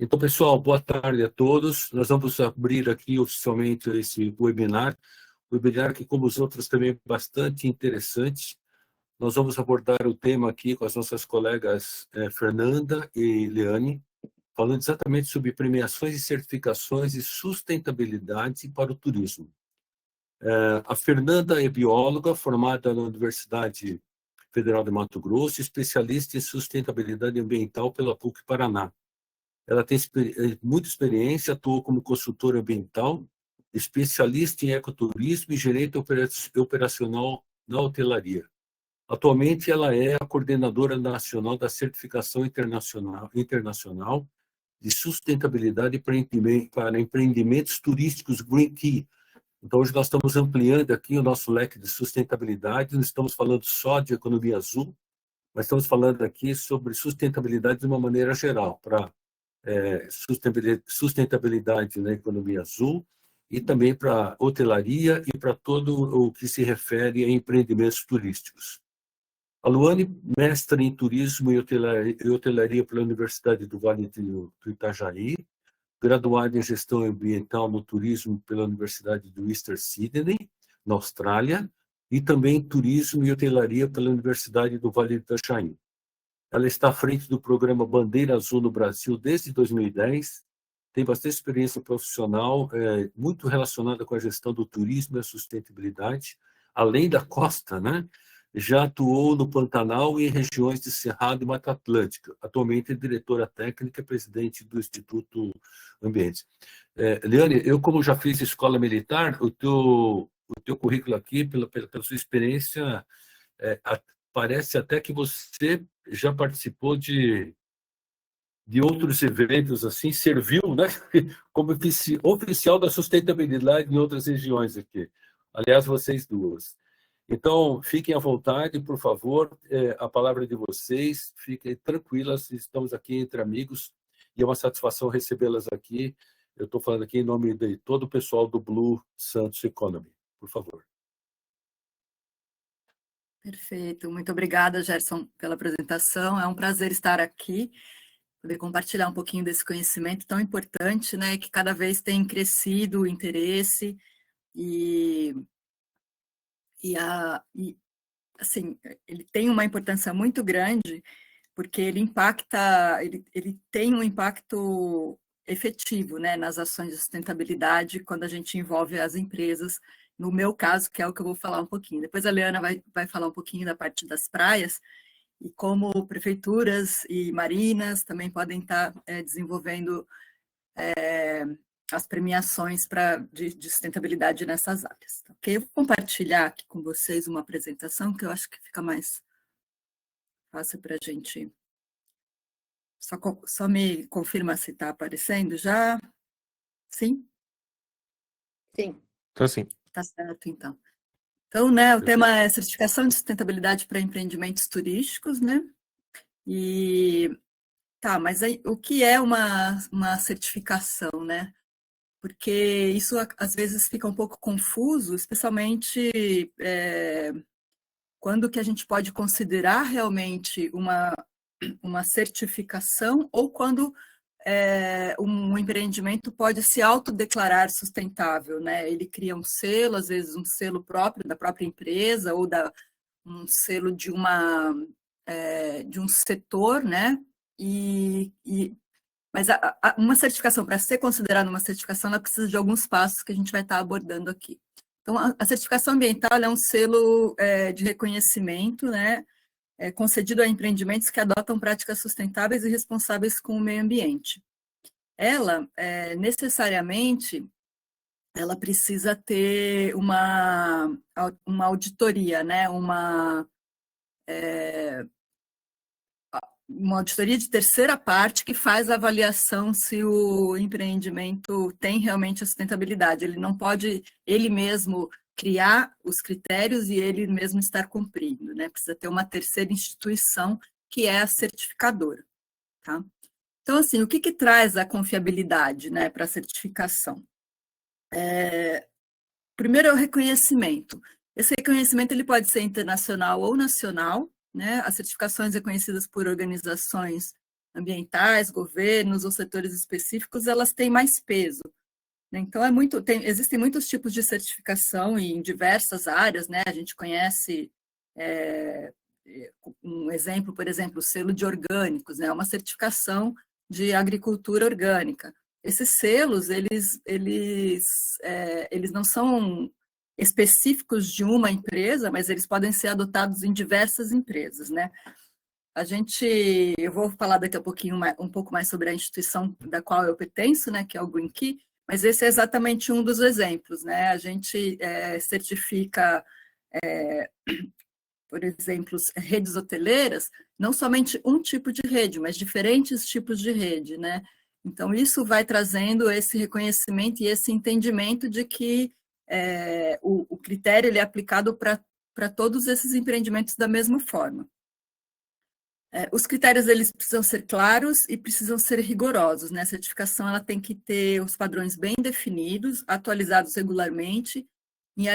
Então, pessoal, boa tarde a todos. Nós vamos abrir aqui oficialmente esse webinar que, como os outros, também é bastante interessante. Nós vamos abordar o tema aqui com as nossas colegas Fernanda e Leane, falando exatamente sobre premiações e certificações e sustentabilidade para o turismo. A Fernanda é bióloga, formada na Universidade Federal de Mato Grosso, especialista em sustentabilidade ambiental pela PUC Paraná. Ela tem muita experiência, atuou como consultora ambiental, especialista em ecoturismo e gerente operacional na hotelaria. Atualmente, ela é a coordenadora nacional da certificação internacional de sustentabilidade para empreendimentos turísticos Green Key. Então, hoje nós estamos ampliando aqui o nosso leque de sustentabilidade, não estamos falando só de economia azul, mas estamos falando aqui sobre sustentabilidade de uma maneira geral, para sustentabilidade na economia azul e também para hotelaria e para todo o que se refere a empreendimentos turísticos. A Luane, mestre em turismo e hotelaria pela Universidade do Vale do Itajaí, graduada em gestão ambiental no turismo pela Universidade do Eastern Sydney, na Austrália, e também em turismo e hotelaria pela Universidade do Vale do Itajaí. Ela está à frente do programa Bandeira Azul no Brasil desde 2010, tem bastante experiência profissional, muito relacionada com a gestão do turismo e a sustentabilidade, além da costa, né? Já atuou no Pantanal e em regiões de Cerrado e Mata Atlântica. Atualmente é diretora técnica e presidente do Instituto Ambiente. Leane, eu como já fiz escola militar, o teu currículo aqui, pela sua experiência, parece até que você já participou de outros eventos, assim, serviu, né, como oficial da sustentabilidade em outras regiões aqui. Aliás, vocês duas. Então, fiquem à vontade, por favor, a palavra é de vocês, fiquem tranquilas, estamos aqui entre amigos e é uma satisfação recebê-las aqui. Eu estou falando aqui em nome de todo o pessoal do Blue Santos Economy. Por favor. Perfeito. Muito obrigada, Gerson, pela apresentação. É um prazer estar aqui, poder compartilhar um pouquinho desse conhecimento tão importante, né, que cada vez tem crescido o interesse assim, ele tem uma importância muito grande, porque ele impacta, ele tem um impacto efetivo, né, nas ações de sustentabilidade quando a gente envolve as empresas, no meu caso, que é o que eu vou falar um pouquinho. Depois a Leana vai falar um pouquinho da parte das praias, e como prefeituras e marinas também podem estar desenvolvendo as premiações de sustentabilidade nessas áreas. Ok? Eu vou compartilhar aqui com vocês uma apresentação que eu acho que fica mais fácil para a gente. Só me confirma se está aparecendo já. Sim? Sim. Então, sim. Tá certo, então. Então, né, o tema é certificação de sustentabilidade para empreendimentos turísticos, né? Mas aí, o que é uma certificação, né? Porque isso às vezes fica um pouco confuso, especialmente quando que a gente pode considerar realmente uma certificação ou quando um empreendimento pode se autodeclarar sustentável, né? Ele cria um selo, às vezes um selo próprio da própria empresa ou um selo de um setor, né? Mas uma certificação, para ser considerada uma certificação, ela precisa de alguns passos que a gente vai estar abordando aqui. Então, a certificação ambiental é um selo de reconhecimento, né, concedido a empreendimentos que adotam práticas sustentáveis e responsáveis com o meio ambiente. Ela, necessariamente, ela precisa ter uma auditoria, né, uma auditoria de terceira parte que faz a avaliação se o empreendimento tem realmente a sustentabilidade. Ele não pode, ele mesmo, criar os critérios e ele mesmo estar cumprindo, né? Precisa ter uma terceira instituição, que é a certificadora, tá? Então, assim, o que traz a confiabilidade, né, para a certificação? Primeiro é o reconhecimento. Esse reconhecimento ele pode ser internacional ou nacional, né? As certificações reconhecidas por organizações ambientais, governos ou setores específicos, elas têm mais peso. Então, existem muitos tipos de certificação em diversas áreas, né? A gente conhece um exemplo, por exemplo, o selo de orgânicos, né? Uma certificação de agricultura orgânica. Esses selos, eles não são específicos de uma empresa, mas eles podem ser adotados em diversas empresas, né? Eu vou falar daqui a pouquinho um pouco mais sobre a instituição da qual eu pertenço, né? Que é o Green Key. Mas esse é exatamente um dos exemplos, né? A gente certifica, por exemplo, redes hoteleiras, não somente um tipo de rede, mas diferentes tipos de rede, né? Então, isso vai trazendo esse reconhecimento e esse entendimento de que o critério ele é aplicado para todos esses empreendimentos da mesma forma. Os critérios eles precisam ser claros e precisam ser rigorosos, né? A certificação ela tem que ter os padrões bem definidos, atualizados regularmente e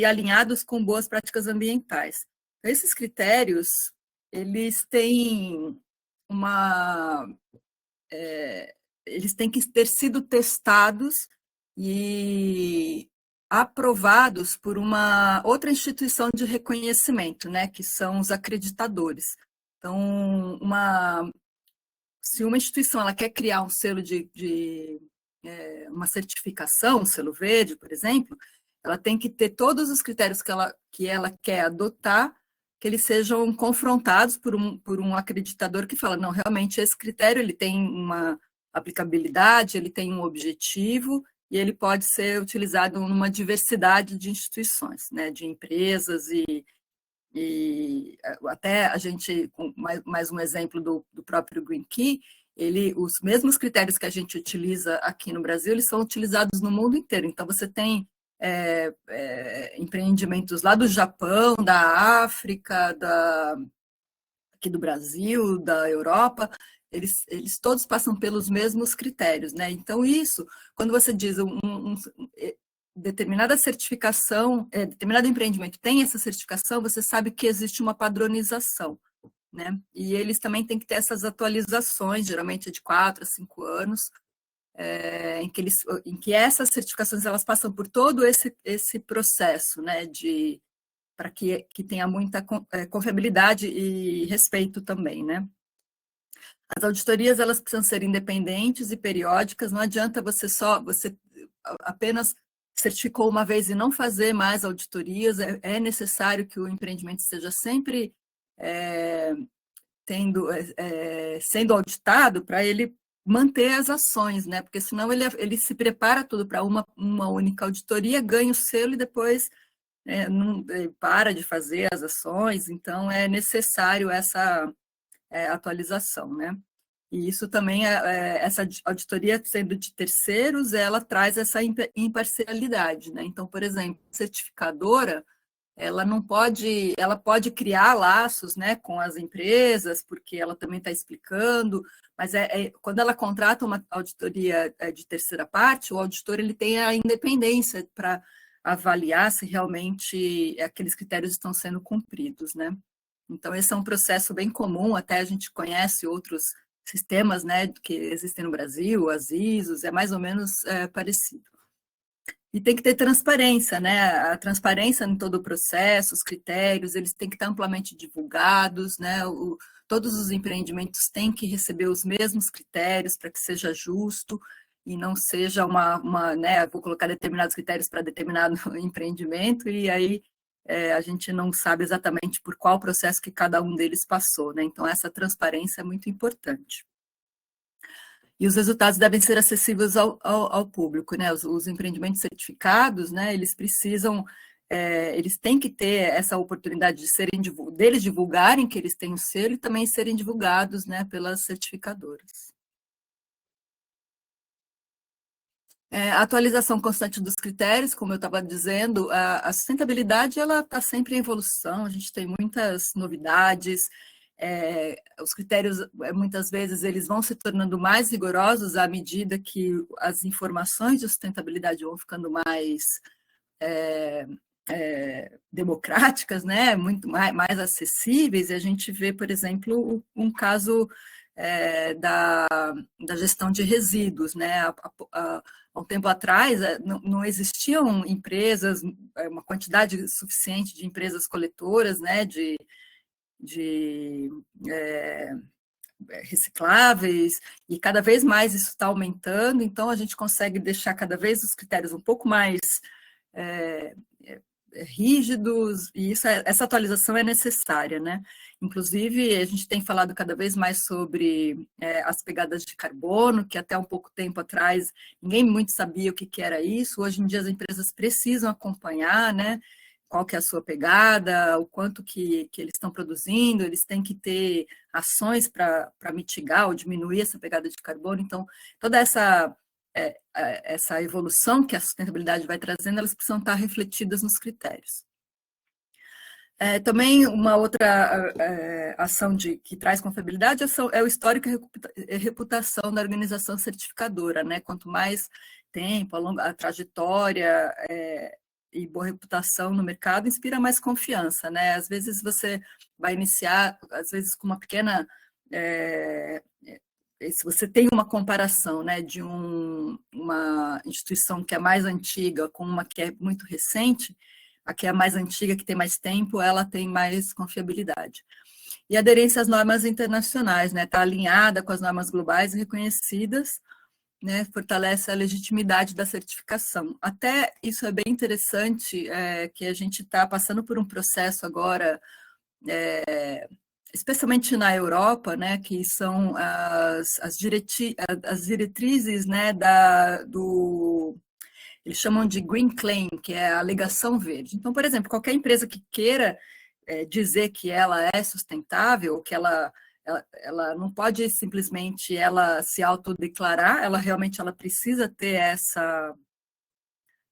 alinhados com boas práticas ambientais. Então, esses critérios eles têm eles têm que ter sido testados e aprovados por uma outra instituição de reconhecimento, né? Que são os acreditadores. Então, se uma instituição ela quer criar um selo uma certificação, um selo verde, por exemplo, ela tem que ter todos os critérios que ela quer adotar, que eles sejam confrontados por um acreditador que fala, não, realmente esse critério ele tem uma aplicabilidade, ele tem um objetivo e ele pode ser utilizado numa diversidade de instituições, né, de empresas e até a gente, mais um exemplo do próprio Green Key, os mesmos critérios que a gente utiliza aqui no Brasil, eles são utilizados no mundo inteiro. Então, você tem empreendimentos lá do Japão, da África, aqui do Brasil, da Europa, eles todos passam pelos mesmos critérios, né? Então, quando você diz determinada certificação, determinado empreendimento tem essa certificação, você sabe que existe uma padronização, né? E eles também têm que ter essas atualizações, geralmente de 4 a 5 anos, em que essas certificações elas passam por todo esse processo, né? Para que tenha muita confiabilidade e respeito também, né? As auditorias elas precisam ser independentes e periódicas, não adianta você apenas certificou uma vez e não fazer mais auditorias, é necessário que o empreendimento esteja sempre sendo auditado para ele manter as ações, né? Porque senão ele se prepara tudo para uma única auditoria, ganha o selo e depois não para de fazer as ações, então é necessário essa atualização, né? E isso também, essa auditoria sendo de terceiros, ela traz essa imparcialidade, né? Então, por exemplo, a certificadora, ela pode criar laços, né, com as empresas, porque ela também está explicando, mas quando ela contrata uma auditoria de terceira parte, o auditor ele tem a independência para avaliar se realmente aqueles critérios estão sendo cumpridos, né? Então, esse é um processo bem comum, até a gente conhece outros sistemas, né, que existem no Brasil, as ISOs, é mais ou menos parecido. E tem que ter transparência, né, a transparência em todo o processo, os critérios, eles têm que estar amplamente divulgados, né, todos os empreendimentos têm que receber os mesmos critérios para que seja justo e não seja né, vou colocar determinados critérios para determinado empreendimento e aí a gente não sabe exatamente por qual processo que cada um deles passou, né? Então, essa transparência é muito importante. E os resultados devem ser acessíveis ao público, né? Os empreendimentos certificados, né? Eles têm que ter essa oportunidade deles divulgarem que eles têm o selo e também serem divulgados, né, pelas certificadoras. A atualização constante dos critérios, como eu estava dizendo, a sustentabilidade ela está sempre em evolução, a gente tem muitas novidades, os critérios, muitas vezes, eles vão se tornando mais rigorosos à medida que as informações de sustentabilidade vão ficando mais democráticas, né? Muito mais acessíveis, e a gente vê, por exemplo, um caso da gestão de resíduos, né? Há um tempo atrás, não existiam empresas, uma quantidade suficiente de empresas coletoras, né? De recicláveis, e cada vez mais isso está aumentando, então a gente consegue deixar cada vez os critérios um pouco mais rígidos, e essa atualização é necessária, né? Inclusive, a gente tem falado cada vez mais sobre as pegadas de carbono, que até um pouco tempo atrás ninguém muito sabia o que era isso. Hoje em dia as empresas precisam acompanhar, né? Qual que é a sua pegada, o quanto que eles estão produzindo, eles têm que ter ações para mitigar ou diminuir essa pegada de carbono. Então, toda essa evolução que a sustentabilidade vai trazendo, elas precisam estar refletidas nos critérios. Também uma outra ação que traz confiabilidade é o histórico e reputação da organização certificadora, né? Quanto mais tempo, a trajetória e boa reputação no mercado inspira mais confiança, né? Às vezes você vai iniciar, às vezes com uma pequena... se você tem uma comparação, né, de uma instituição que é mais antiga com uma que é muito recente, a que é mais antiga, que tem mais tempo, ela tem mais confiabilidade. E aderência às normas internacionais, né? Está alinhada com as normas globais reconhecidas, né? Fortalece a legitimidade da certificação. Até isso é bem interessante, que a gente está passando por um processo agora, especialmente na Europa, né? Que são as diretrizes, né? Eles chamam de Green Claim, que é a alegação verde. Então, por exemplo, qualquer empresa que queira dizer que ela é sustentável, ou que ela não pode simplesmente se autodeclarar, ela realmente precisa ter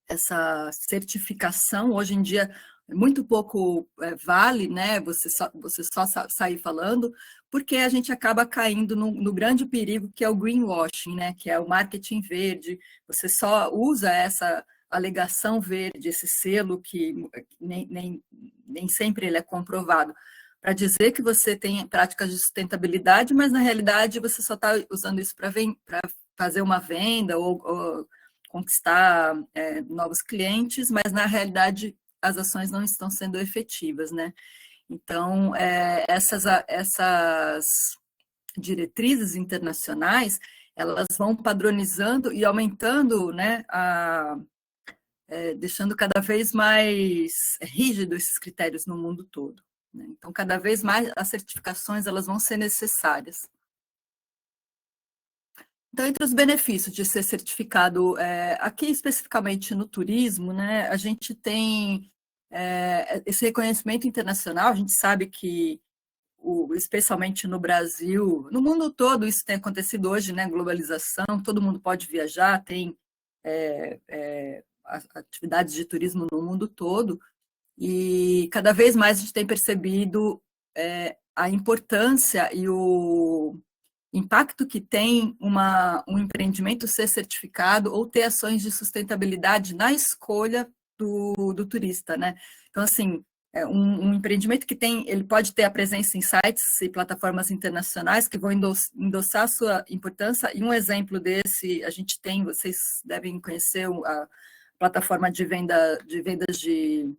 essa certificação. Hoje em dia, muito pouco vale, né, você só sair falando, porque a gente acaba caindo no grande perigo que é o greenwashing, né, que é o marketing verde. Você só usa essa alegação verde, esse selo que nem sempre ele é comprovado, para dizer que você tem práticas de sustentabilidade, mas na realidade você só está usando isso para fazer uma venda ou conquistar novos clientes, mas na realidade as ações não estão sendo efetivas, né? Então, essas diretrizes internacionais, elas vão padronizando e aumentando, né, deixando cada vez mais rígidos esses critérios no mundo todo, né? Então, cada vez mais as certificações elas vão ser necessárias. Então, entre os benefícios de ser certificado, aqui especificamente no turismo, né, a gente tem esse reconhecimento internacional. A gente sabe que, especialmente no Brasil, no mundo todo isso tem acontecido hoje, né, globalização, todo mundo pode viajar, tem atividades de turismo no mundo todo, e cada vez mais a gente tem percebido a importância e o impacto que tem um empreendimento ser certificado ou ter ações de sustentabilidade na escolha do turista, né? Então, assim, um empreendimento que ele pode ter a presença em sites e plataformas internacionais que vão endossar a sua importância, e um exemplo desse a gente tem, vocês devem conhecer a plataforma de vendas de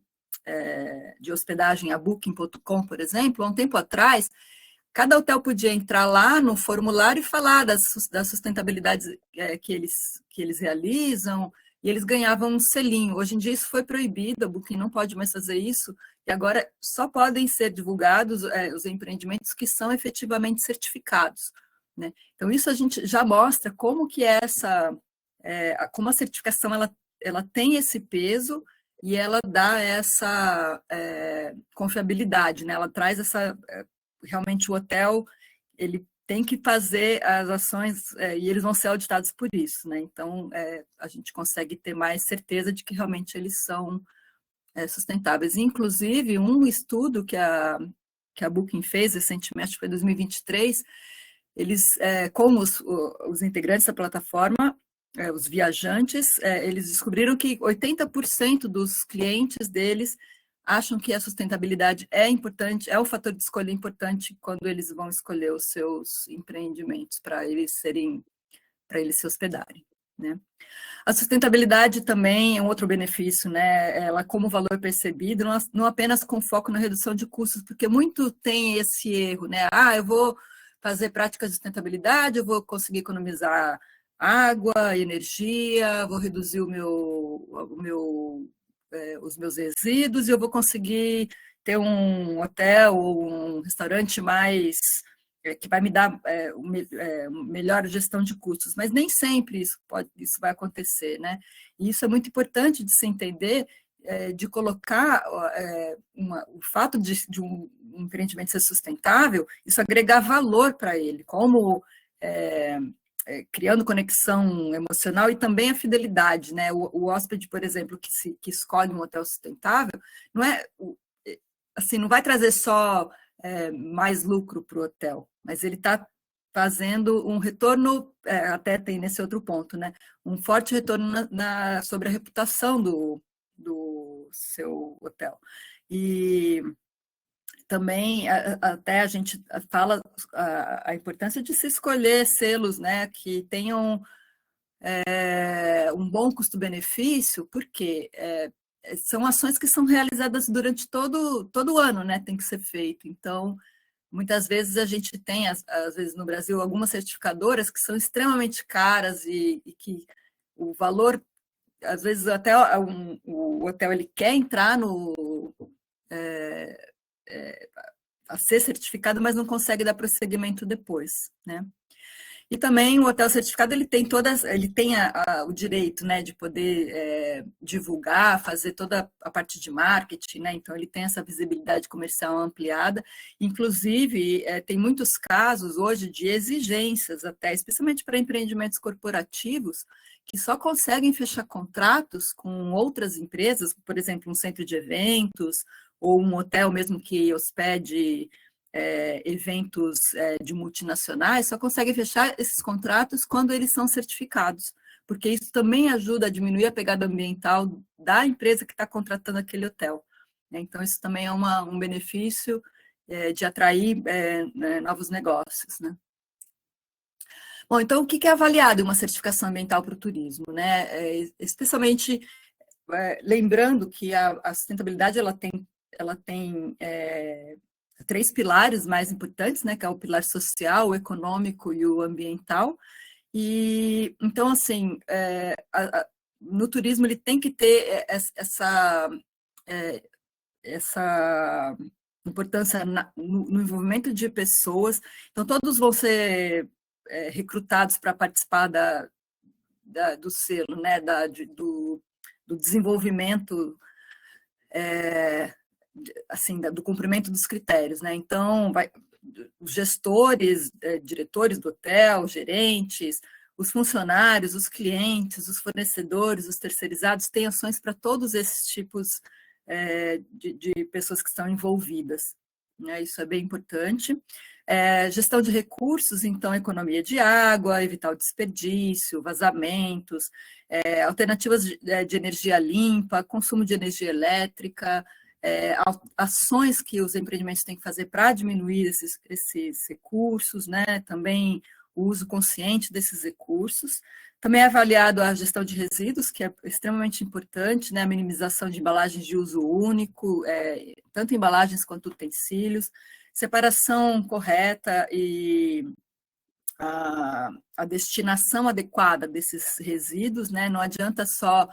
hospedagem, a Booking.com, por exemplo. Há um tempo atrás, cada hotel podia entrar lá no formulário e falar da sustentabilidade que eles realizam, e eles ganhavam um selinho. Hoje em dia isso foi proibido, a Booking não pode mais fazer isso, e agora só podem ser divulgados os empreendimentos que são efetivamente certificados, né? Então isso a gente já mostra como que como a certificação ela tem esse peso e ela dá essa confiabilidade, né? Ela traz realmente o hotel, ele tem que fazer as ações e eles vão ser auditados por isso, né? Então, a gente consegue ter mais certeza de que realmente eles são sustentáveis. Inclusive, um estudo que a Booking fez recentemente, acho que foi em 2023, eles, com os integrantes da plataforma, os viajantes, eles descobriram que 80% dos clientes deles acham que a sustentabilidade é importante, é um fator de escolha importante quando eles vão escolher os seus empreendimentos para eles se hospedarem, né? A sustentabilidade também é um outro benefício, né? Ela como valor percebido, não apenas com foco na redução de custos, porque muito tem esse erro, né? Eu vou fazer práticas de sustentabilidade, eu vou conseguir economizar água, energia, vou reduzir os meus resíduos e eu vou conseguir ter um hotel ou um restaurante mais que vai me dar melhor gestão de custos, mas nem sempre isso vai acontecer, né? E isso é muito importante de se entender, de colocar o fato de um empreendimento ser sustentável, isso agregar valor para ele, como criando conexão emocional e também a fidelidade, né? O hóspede, por exemplo, que escolhe um hotel sustentável, não é assim, não vai trazer só mais lucro para o hotel, mas ele está fazendo um retorno, até tem nesse outro ponto, né? Um forte retorno sobre a reputação do seu hotel. E também até a gente fala a importância de se escolher selos, né, que tenham um bom custo-benefício, porque são ações que são realizadas durante todo o ano, né, tem que ser feito. Então, muitas vezes a gente tem, às vezes no Brasil, algumas certificadoras que são extremamente caras e que o valor, às vezes até o hotel ele quer entrar a ser certificado, mas não consegue dar prosseguimento depois, né? E também o hotel certificado ele tem o direito, né, de poder divulgar, fazer toda a parte de marketing, né? Então ele tem essa visibilidade comercial ampliada. Inclusive tem muitos casos hoje de exigências até, especialmente para empreendimentos corporativos, que só conseguem fechar contratos com outras empresas, por exemplo, um centro de eventos ou um hotel mesmo que hospede eventos de multinacionais, só conseguem fechar esses contratos quando eles são certificados, porque isso também ajuda a diminuir a pegada ambiental da empresa que está contratando aquele hotel. Então, isso também é um benefício de atrair novos negócios, né? Bom, então, o que é avaliado em uma certificação ambiental para o turismo, né? Especialmente lembrando que a sustentabilidade ela tem 3 pilares mais importantes, né, que é o pilar social, o econômico e o ambiental. E então, assim, no turismo ele tem que ter essa importância no envolvimento de pessoas. Então, todos vão ser recrutados para participar do selo, né, do desenvolvimento assim, do cumprimento dos critérios, né? Então, os gestores, diretores do hotel, gerentes, os funcionários, os clientes, os fornecedores, os terceirizados, têm ações para todos esses tipos de pessoas que estão envolvidas, né? Isso é bem importante. Gestão de recursos, então, economia de água, evitar o desperdício, vazamentos, alternativas de energia limpa, consumo de energia elétrica, ações que os empreendimentos têm que fazer para diminuir esses recursos, né? Também o uso consciente desses recursos. Também é avaliado a gestão de resíduos, que é extremamente importante, né? A minimização de embalagens de uso único, tanto embalagens quanto utensílios, separação correta e a destinação adequada desses resíduos, né? Não adianta só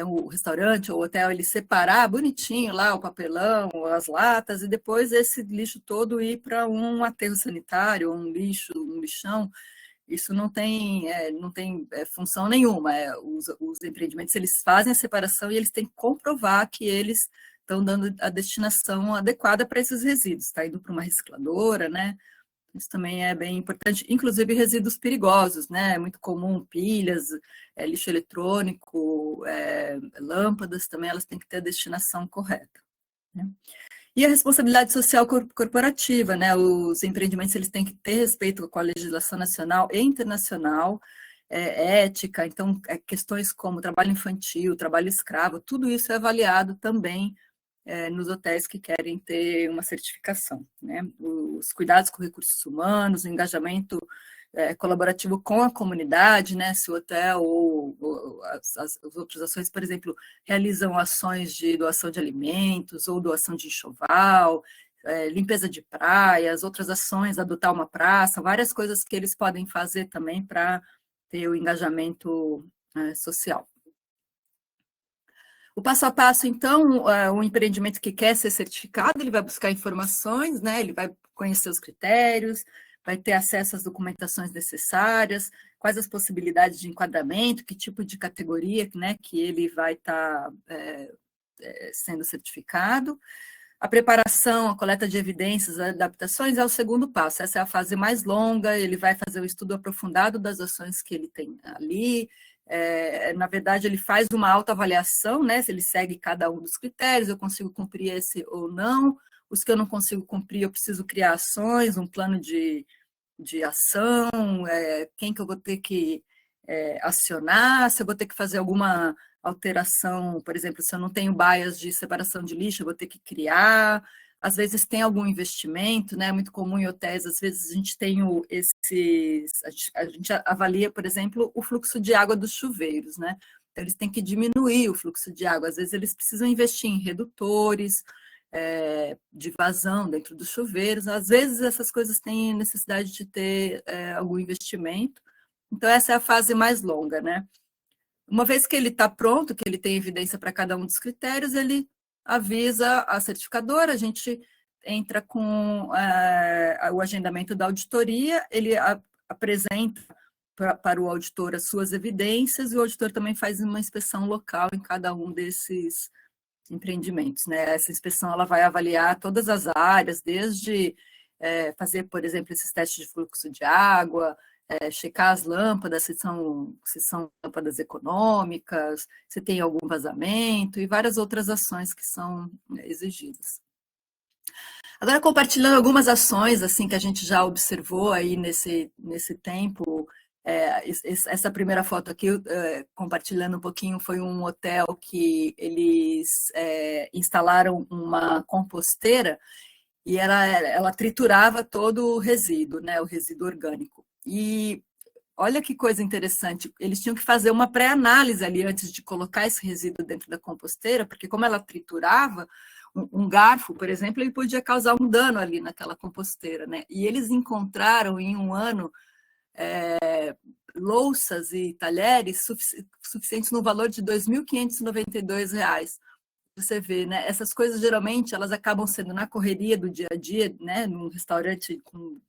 o restaurante ou o hotel ele separar bonitinho lá o papelão, as latas, e depois esse lixo todo ir para um aterro sanitário, um lixão. Isso não tem função nenhuma. Os empreendimentos eles fazem a separação e eles têm que comprovar que eles estão dando a destinação adequada para esses resíduos. Está indo para uma recicladora, né? Isso também é bem importante, inclusive resíduos perigosos, né? É muito comum pilhas, lixo eletrônico, lâmpadas também, elas têm que ter a destinação correta, né? E a responsabilidade social corporativa, né? Os empreendimentos eles têm que ter respeito com a legislação nacional e internacional, ética, então questões como trabalho infantil, trabalho escravo, tudo isso é avaliado também nos hotéis que querem ter uma certificação, né? Os cuidados com recursos humanos, o engajamento colaborativo com a comunidade, né? Se o hotel ou as outras ações, por exemplo, realizam ações de doação de alimentos ou doação de enxoval, limpeza de praias, outras ações, adotar uma praça, várias coisas que eles podem fazer também para ter o engajamento social. O passo a passo, então, o empreendimento que quer ser certificado, ele vai buscar informações, né? Ele vai conhecer os critérios, vai ter acesso às documentações necessárias, quais as possibilidades de enquadramento, que tipo de categoria, né, que ele vai estar sendo certificado. A preparação, a coleta de evidências, as adaptações é o segundo passo. Essa é a fase mais longa, ele vai fazer um estudo aprofundado das ações que ele tem ali. Na verdade, ele faz uma autoavaliação, né? Se ele segue cada um dos critérios, eu consigo cumprir esse ou não. Os que eu não consigo cumprir, eu preciso criar ações, um plano de ação, quem que eu vou ter que acionar, se eu vou ter que fazer alguma alteração, por exemplo, se eu não tenho baias de separação de lixo, eu vou ter que criar. Às vezes tem algum investimento, né? É muito comum em hotéis, às vezes a gente tem a gente avalia, por exemplo, o fluxo de água dos chuveiros, né? Então, eles têm que diminuir o fluxo de água. Às vezes eles precisam investir em redutores de vazão dentro dos chuveiros. Às vezes essas coisas têm necessidade de ter algum investimento. Então, essa é a fase mais longa, né? Uma vez que ele está pronto, que ele tem evidência para cada um dos critérios, ele avisa a certificadora, a gente entra com o agendamento da auditoria, ele apresenta para o auditor as suas evidências, e o auditor também faz uma inspeção local em cada um desses empreendimentos, né? Essa inspeção ela vai avaliar todas as áreas, desde fazer, por exemplo, esses testes de fluxo de água, checar as lâmpadas, se são lâmpadas econômicas, se tem algum vazamento, e várias outras ações que são exigidas. Agora, compartilhando algumas ações assim que a gente já observou aí nesse tempo, essa primeira foto aqui, compartilhando um pouquinho, foi um hotel que eles instalaram uma composteira e ela triturava todo o resíduo, né, o resíduo orgânico. E olha que coisa interessante, eles tinham que fazer uma pré-análise ali antes de colocar esse resíduo dentro da composteira, porque como ela triturava, um garfo, por exemplo, ele podia causar um dano ali naquela composteira, né? E eles encontraram em um ano louças e talheres suficientes no valor de R$ 2.592. Você vê, né? Essas coisas geralmente elas acabam sendo na correria do dia a dia, né? Num restaurante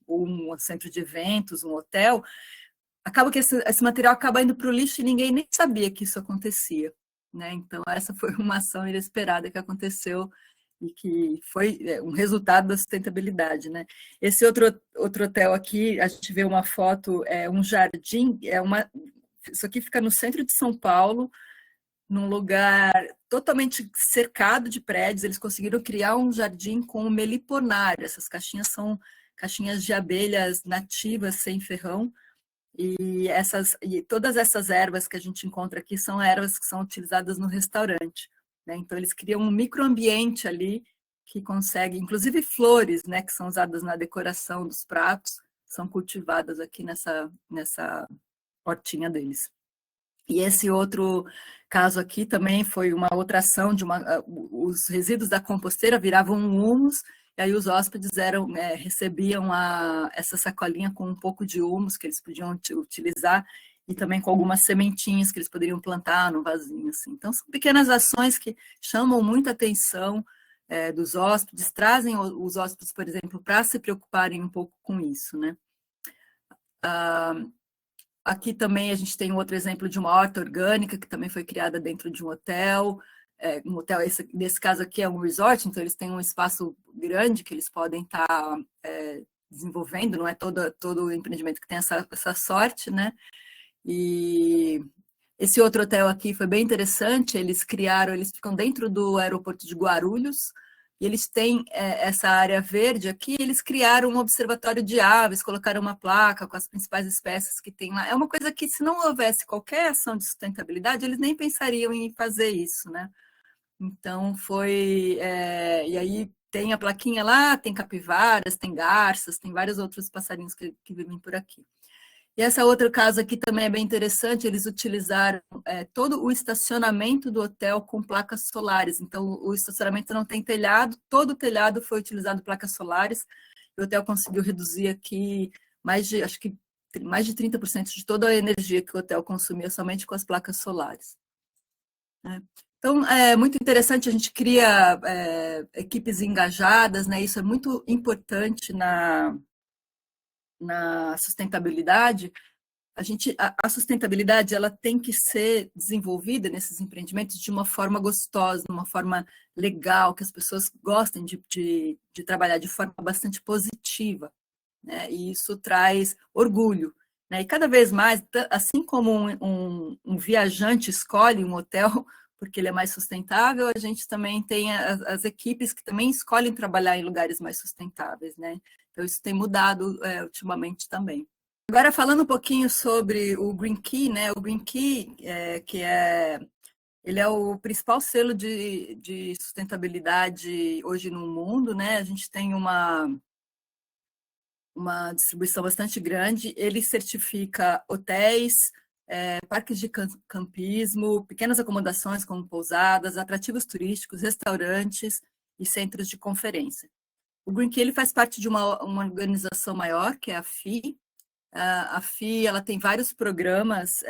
ou um centro de eventos, um hotel, acaba que esse material acaba indo para o lixo e ninguém nem sabia que isso acontecia, né? Então essa foi uma ação inesperada que aconteceu e que foi um resultado da sustentabilidade, né? Esse outro hotel aqui, a gente vê uma foto, um jardim, isso aqui fica no centro de São Paulo, num lugar totalmente cercado de prédios. Eles conseguiram criar um jardim com meliponário. Essas caixinhas são caixinhas de abelhas nativas, sem ferrão, e todas essas ervas que a gente encontra aqui são ervas que são utilizadas no restaurante, né? Então, eles criam um microambiente ali que consegue, inclusive flores, né, que são usadas na decoração dos pratos, são cultivadas aqui nessa hortinha deles. E esse outro caso aqui também foi uma outra ação os resíduos da composteira viravam um humus, e aí os hóspedes recebiam essa sacolinha com um pouco de humus que eles podiam utilizar, e também com algumas sementinhas que eles poderiam plantar no vasinho, assim. Então, são pequenas ações que chamam muita atenção dos hóspedes, trazem os hóspedes, por exemplo, para se preocuparem um pouco com isso, né? Aqui também a gente tem um outro exemplo de uma horta orgânica que também foi criada dentro de um hotel. Nesse caso aqui é um resort, então eles têm um espaço grande que eles podem estar desenvolvendo, não é todo o empreendimento que tem essa sorte, né? E esse outro hotel aqui foi bem interessante, eles ficam dentro do aeroporto de Guarulhos, e eles têm essa área verde aqui, eles criaram um observatório de aves, colocaram uma placa com as principais espécies que tem lá. É uma coisa que, se não houvesse qualquer ação de sustentabilidade, eles nem pensariam em fazer isso, né? Então, e aí tem a plaquinha lá, tem capivaras, tem garças, tem vários outros passarinhos que vivem por aqui. E essa outra casa aqui também é bem interessante, eles utilizaram todo o estacionamento do hotel com placas solares. Então, o estacionamento não tem telhado, todo o telhado foi utilizado placas solares. O hotel conseguiu reduzir aqui acho que mais de 30% de toda a energia que o hotel consumia somente com as placas solares. Então, é muito interessante, a gente cria equipes engajadas, né? Isso é muito importante na sustentabilidade. A sustentabilidade ela tem que ser desenvolvida nesses empreendimentos de uma forma gostosa, de uma forma legal, que as pessoas gostem de trabalhar de forma bastante positiva, né? E isso traz orgulho, né? E cada vez mais, assim como um viajante escolhe um hotel porque ele é mais sustentável, a gente também tem as equipes que também escolhem trabalhar em lugares mais sustentáveis, né? Então, isso tem mudado ultimamente também. Agora, falando um pouquinho sobre o Green Key, né? O Green Key, ele é o principal selo de sustentabilidade hoje no mundo, né? A gente tem uma distribuição bastante grande. Ele certifica hotéis, parques de campismo, pequenas acomodações como pousadas, atrativos turísticos, restaurantes e centros de conferência. O Green Key ele faz parte de uma organização maior, que é a FEE. A FEE ela tem vários programas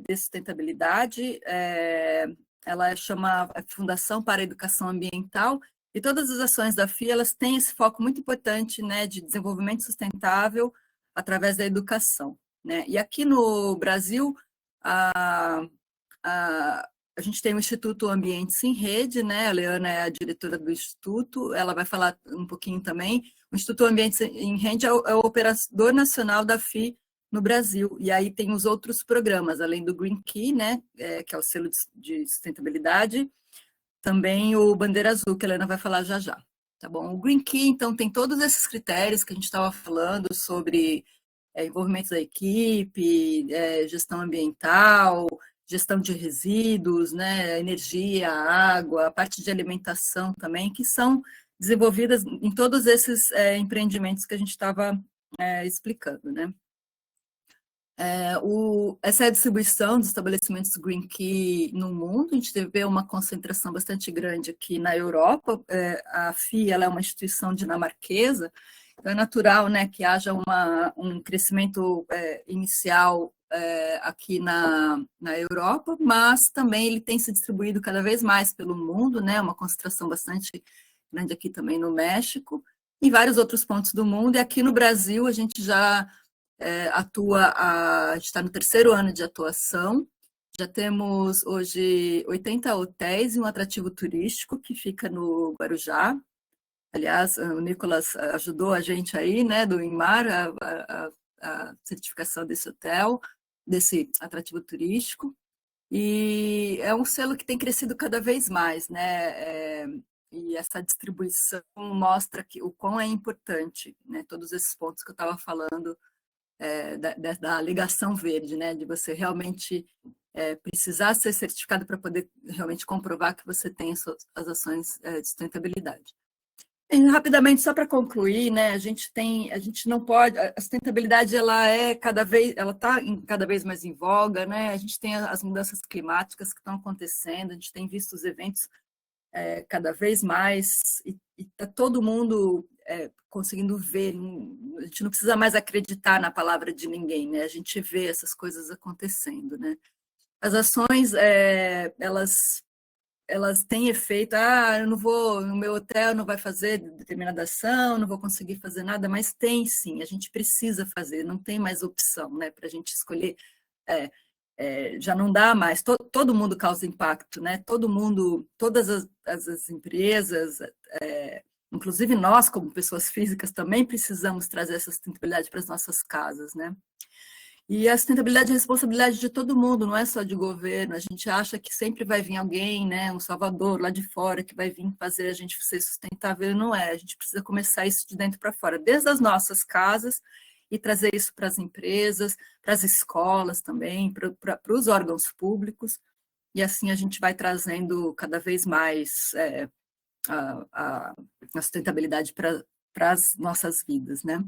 de sustentabilidade, ela chama Fundação para a Educação Ambiental, e todas as ações da FEE elas têm esse foco muito importante, né, de desenvolvimento sustentável através da educação, né? E aqui no Brasil, a gente tem o Instituto Ambientes em Rede, né? A Leana é a diretora do Instituto, ela vai falar um pouquinho também. O Instituto Ambientes em Rede é o operador nacional da FEE no Brasil, e aí tem os outros programas, além do Green Key, né? Que é o selo de sustentabilidade, também o Bandeira Azul, que a Helena vai falar já já. Tá bom? O Green Key, então, tem todos esses critérios que a gente estava falando sobre envolvimento da equipe, gestão ambiental, gestão de resíduos, né, energia, água, a parte de alimentação também, que são desenvolvidas em todos esses empreendimentos que a gente estava explicando, né? Essa é a distribuição dos estabelecimentos Green Key no mundo. A gente vê uma concentração bastante grande aqui na Europa. A FEE ela é uma instituição dinamarquesa, então é natural, né, que haja um crescimento inicial aqui na Europa, mas também ele tem se distribuído cada vez mais pelo mundo, né, uma concentração bastante grande aqui também no México, em vários outros pontos do mundo. E aqui no Brasil a gente já a gente está no 3º ano de atuação, já temos hoje 80 hotéis e um atrativo turístico que fica no Guarujá. Aliás, o Nicolas ajudou a gente aí, né, do INMAR, a certificação desse hotel, desse atrativo turístico, e é um selo que tem crescido cada vez mais, né, e essa distribuição mostra o quão é importante, né, todos esses pontos que eu estava falando, da ligação verde, né, de você realmente precisar ser certificado para poder realmente comprovar que você tem as ações de sustentabilidade. E, rapidamente, só para concluir, né, a gente não pode, a sustentabilidade ela está cada vez mais em voga, né, a gente tem as mudanças climáticas que estão acontecendo, a gente tem visto os eventos cada vez mais, e está todo mundo conseguindo ver, a gente não precisa mais acreditar na palavra de ninguém, né? A gente vê essas coisas acontecendo, né? As ações, elas têm efeito, eu não vou, no meu hotel não vai fazer determinada ação, não vou conseguir fazer nada, mas tem sim, a gente precisa fazer, não tem mais opção, né? Para a gente escolher, já não dá mais, todo mundo causa impacto, né? Todo mundo, todas as empresas, inclusive nós, como pessoas físicas, também precisamos trazer essa sustentabilidade para as nossas casas, né? E a sustentabilidade é responsabilidade de todo mundo, não é só de governo. A gente acha que sempre vai vir alguém, né, um salvador lá de fora, que vai vir fazer a gente ser sustentável, e não é. A gente precisa começar isso de dentro para fora, desde as nossas casas, e trazer isso para as empresas, para as escolas também, para os órgãos públicos, e assim a gente vai trazendo cada vez mais a sustentabilidade para as nossas vidas, né?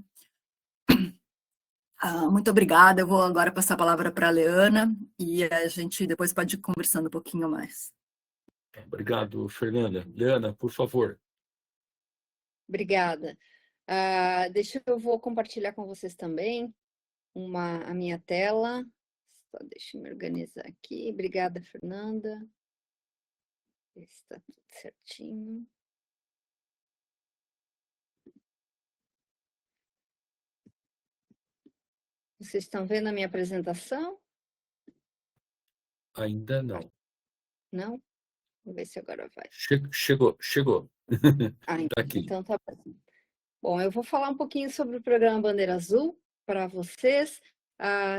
Muito obrigada, eu vou agora passar a palavra para a Leana, e a gente depois pode ir conversando um pouquinho mais. Obrigado, Fernanda. Leana, por favor. Obrigada. Eu vou compartilhar com vocês também a minha tela. Só deixa eu me organizar aqui. Obrigada, Fernanda. Está tudo certinho. Vocês estão vendo a minha apresentação? Ainda não. Não? Vamos ver se agora vai. Chegou. Tá aqui. Então tá bom. Bom, eu vou falar um pouquinho sobre o programa Bandeira Azul para vocês.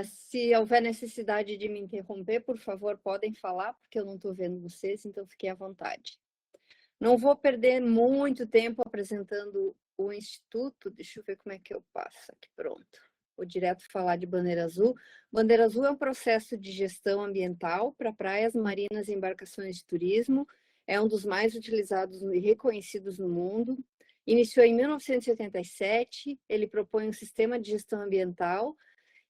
Se houver necessidade de me interromper, por favor, podem falar, porque eu não estou vendo vocês, então fiquem à vontade. Não vou perder muito tempo apresentando o Instituto. Deixa eu ver como é que eu passo aqui. Pronto. Vou direto falar de Bandeira Azul. Bandeira Azul é um processo de gestão ambiental para praias, marinas e embarcações de turismo. É um dos mais utilizados e reconhecidos no mundo. Iniciou em 1987. Ele propõe um sistema de gestão ambiental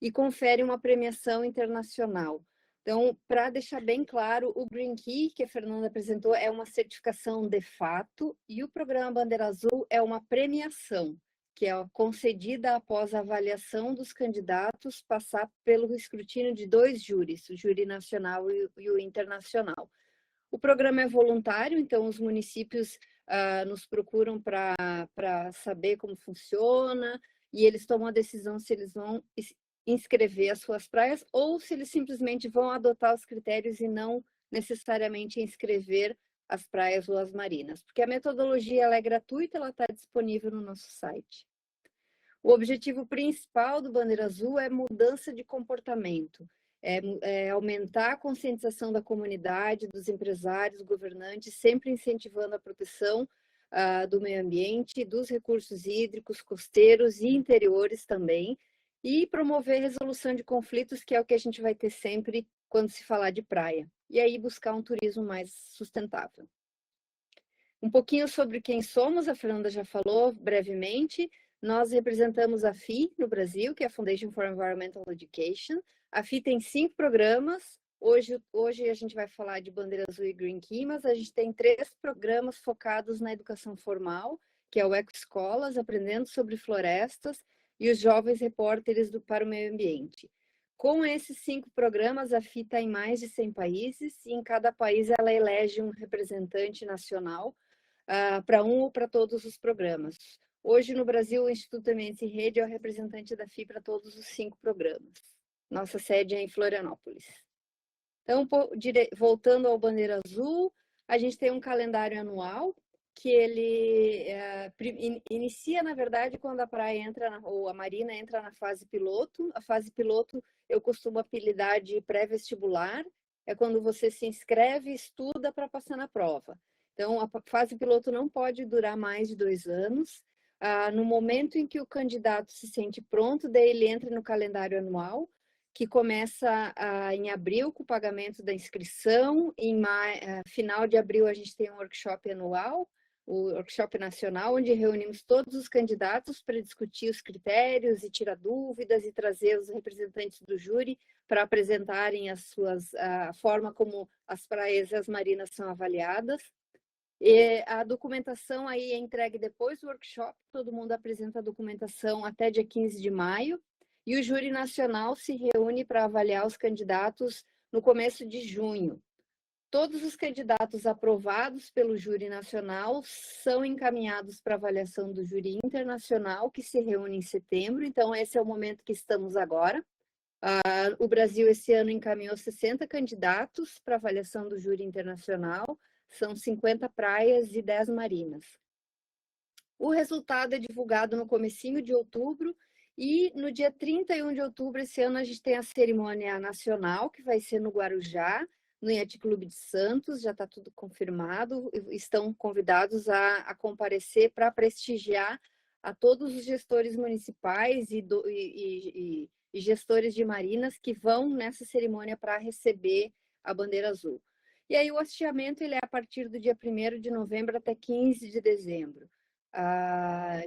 e confere uma premiação internacional. Então, para deixar bem claro, o Green Key, que a Fernanda apresentou, é uma certificação de fato, e o programa Bandeira Azul é uma premiação, que é concedida após a avaliação dos candidatos passar pelo escrutínio de 2 júris, o júri nacional e o internacional. O programa é voluntário, então os municípios nos procuram para saber como funciona, e eles tomam a decisão se eles vão inscrever as suas praias ou se eles simplesmente vão adotar os critérios e não necessariamente inscrever as praias ou as marinas, porque a metodologia ela é gratuita, ela está disponível no nosso site. O objetivo principal do Bandeira Azul é mudança de comportamento, é aumentar a conscientização da comunidade, dos empresários, governantes, sempre incentivando a proteção do meio ambiente, dos recursos hídricos, costeiros e interiores também, e promover resolução de conflitos, que é o que a gente vai ter sempre quando se falar de praia, e aí buscar um turismo mais sustentável. Um pouquinho sobre quem somos, a Fernanda já falou brevemente. Nós representamos a FEE no Brasil, que é a Foundation for Environmental Education. A FEE tem 5 programas. Hoje a gente vai falar de Bandeira Azul e Green Key, mas a gente tem 3 programas focados na educação formal, que é o Ecoescolas, Aprendendo sobre Florestas, e os Jovens Repórteres para o Meio Ambiente. Com esses 5 programas, a FEE está em mais de 100 países, e em cada país ela elege um representante nacional para um ou para todos os programas. Hoje, no Brasil, o Instituto Ambiente e Rede é o representante da FEE para todos os 5 programas. Nossa sede é em Florianópolis. Então, voltando ao Bandeira Azul, a gente tem um calendário anual, que ele inicia, na verdade, quando a praia entra, ou a marina entra na fase piloto. A fase piloto, eu costumo apelidar de pré-vestibular, é quando você se inscreve e estuda para passar na prova. Então, a fase piloto não pode durar mais de 2 anos. No momento em que o candidato se sente pronto, daí ele entra no calendário anual, que começa em abril com o pagamento da inscrição. Em final de abril, a gente tem um workshop anual, o workshop nacional, onde reunimos todos os candidatos para discutir os critérios e tirar dúvidas e trazer os representantes do júri para apresentarem a forma como as praias e as marinas são avaliadas. E a documentação aí é entregue depois do workshop, todo mundo apresenta a documentação até dia 15 de maio, e o júri nacional se reúne para avaliar os candidatos no começo de junho. Todos os candidatos aprovados pelo júri nacional são encaminhados para avaliação do júri internacional, que se reúne em setembro, então esse é o momento que estamos agora. O Brasil esse ano encaminhou 60 candidatos para avaliação do júri internacional, são 50 praias e 10 marinas. O resultado é divulgado no comecinho de outubro, e no dia 31 de outubro esse ano a gente tem a cerimônia nacional, que vai ser no Guarujá, no Yacht Clube de Santos, já está tudo confirmado, estão convidados a comparecer para prestigiar a todos os gestores municipais e gestores de marinas que vão nessa cerimônia para receber a Bandeira Azul. E aí o hasteamento ele é a partir do dia 1º de novembro até 15 de dezembro.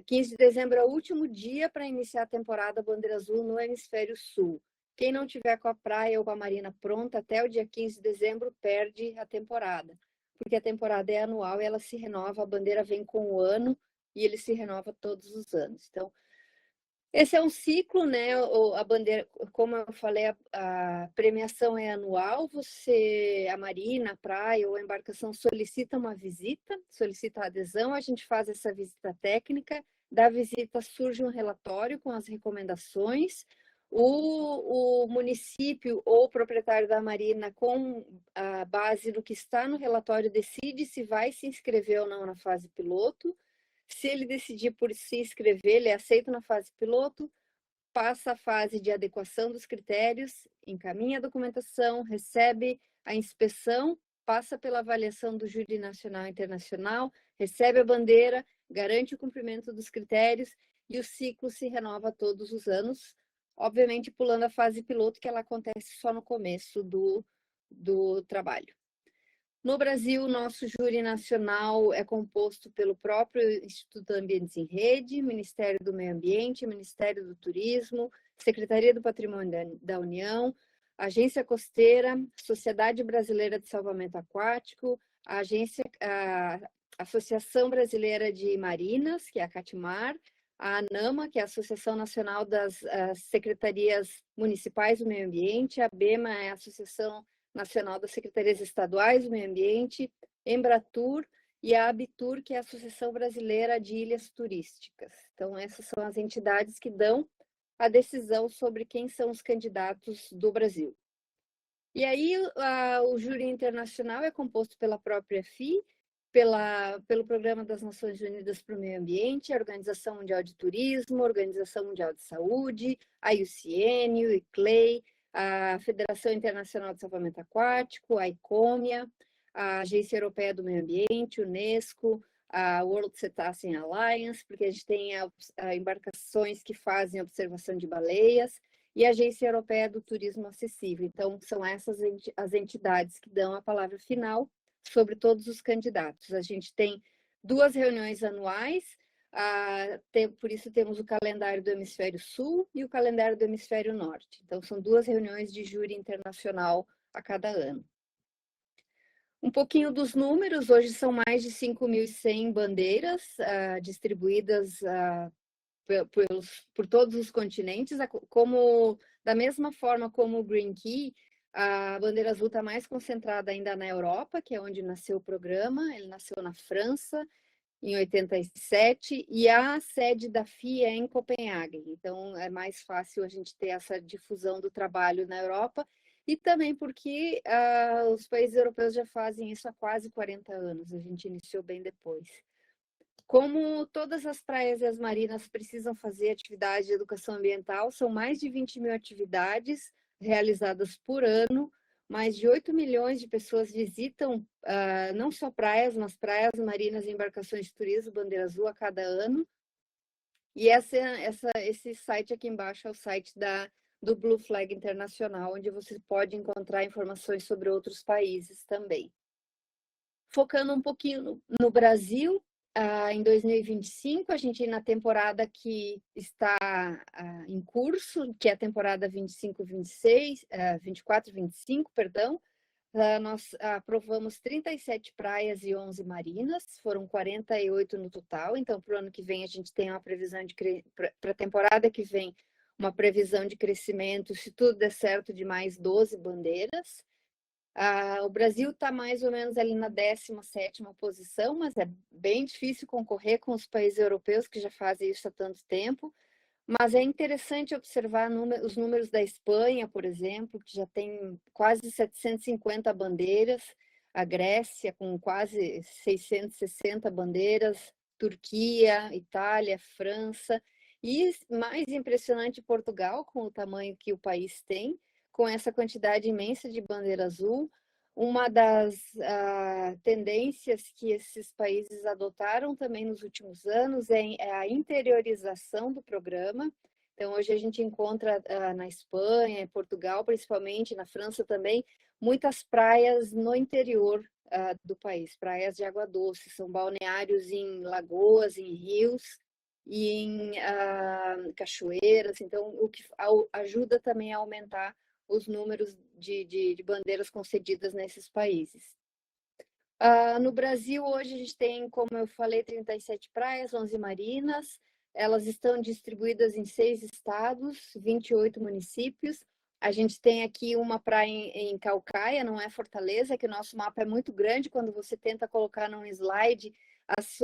15 de dezembro é o último dia para iniciar a temporada Bandeira Azul no Hemisfério Sul. Quem não tiver com a praia ou com a marina pronta até o dia 15 de dezembro perde a temporada, porque a temporada é anual e ela se renova, a bandeira vem com o ano e ele se renova todos os anos. Então, esse é um ciclo, né? A bandeira, como eu falei, a premiação é anual. A marina, a praia ou a embarcação solicita uma visita, solicita a adesão, a gente faz essa visita técnica. Da visita surge um relatório com as recomendações. O município ou o proprietário da marina, com a base no que está no relatório, decide se vai se inscrever ou não na fase piloto. Se ele decidir por se inscrever, ele é aceito na fase piloto, passa a fase de adequação dos critérios, encaminha a documentação, recebe a inspeção, passa pela avaliação do júri nacional e internacional, recebe a bandeira, garante o cumprimento dos critérios e o ciclo se renova todos os anos, obviamente pulando a fase piloto, que ela acontece só no começo do trabalho. No Brasil, o nosso júri nacional é composto pelo próprio Instituto Ambientes em Rede, Ministério do Meio Ambiente, Ministério do Turismo, Secretaria do Patrimônio da União, Agência Costeira, Sociedade Brasileira de Salvamento Aquático, a Associação Brasileira de Marinas, que é a CATMAR, a ANAMA, que é a Associação Nacional das Secretarias Municipais do Meio Ambiente, a ABEMA é a Associação Nacional das Secretarias Estaduais do Meio Ambiente, Embratur e a Abitur, que é a Associação Brasileira de Ilhas Turísticas. Então, essas são as entidades que dão a decisão sobre quem são os candidatos do Brasil. E aí, o júri internacional é composto pela própria FI, pelo Programa das Nações Unidas para o Meio Ambiente, a Organização Mundial de Turismo, a Organização Mundial de Saúde, a IUCN, o ICLEI, a Federação Internacional de Salvamento Aquático, a ICOMIA, a Agência Europeia do Meio Ambiente, UNESCO, a World Cetacean Alliance, porque a gente tem embarcações que fazem observação de baleias, e a Agência Europeia do Turismo Acessível. Então, são essas as entidades que dão a palavra final sobre todos os candidatos. A gente tem 2 reuniões anuais, por isso temos o calendário do Hemisfério Sul e o calendário do Hemisfério Norte. Então, são 2 reuniões de júri internacional a cada ano. Um pouquinho dos números, hoje são mais de 5.100 bandeiras distribuídas por todos os continentes, da mesma forma como o Green Key, a bandeira azul está mais concentrada ainda na Europa, que é onde nasceu o programa. Ele nasceu na França, em 87, e a sede da FI é em Copenhague. Então, é mais fácil a gente ter essa difusão do trabalho na Europa, e também porque os países europeus já fazem isso há quase 40 anos. A gente iniciou bem depois. Como todas as praias e as marinas precisam fazer atividade de educação ambiental, são mais de 20.000 atividades realizadas por ano, mais de 8 milhões de pessoas visitam não só praias, mas praias, marinas e embarcações de turismo Bandeira Azul a cada ano. E esse site aqui embaixo é o site do Blue Flag Internacional, onde você pode encontrar informações sobre outros países também. Focando um pouquinho no Brasil, em 2025, a gente na temporada que está em curso, que é a temporada 24-25, perdão, nós aprovamos 37 praias e 11 marinas, foram 48 no total. Então, para o ano que vem, a gente tem uma previsão para a temporada que vem, uma previsão de crescimento, se tudo der certo, de mais 12 bandeiras. O Brasil está mais ou menos ali na 17ª posição, mas é bem difícil concorrer com os países europeus que já fazem isso há tanto tempo. Mas é interessante observar os números da Espanha, por exemplo, que já tem quase 750 bandeiras, a Grécia com quase 660 bandeiras, Turquia, Itália, França, e mais impressionante, Portugal, com o tamanho que o país tem, com essa quantidade imensa de bandeira azul. Uma das tendências que esses países adotaram também nos últimos anos é a interiorização do programa. Então, hoje a gente encontra na Espanha, em Portugal, principalmente, na França também, muitas praias no interior do país, praias de água doce, são balneários em lagoas, em rios e em cachoeiras, então o que ajuda também a aumentar os números de bandeiras concedidas nesses países. No Brasil, hoje, a gente tem, como eu falei, 37 praias, 11 marinas. Elas estão distribuídas em 6 estados, 28 municípios. A gente tem aqui uma praia em Caucaia, não é Fortaleza, que o nosso mapa é muito grande. Quando você tenta colocar num slide,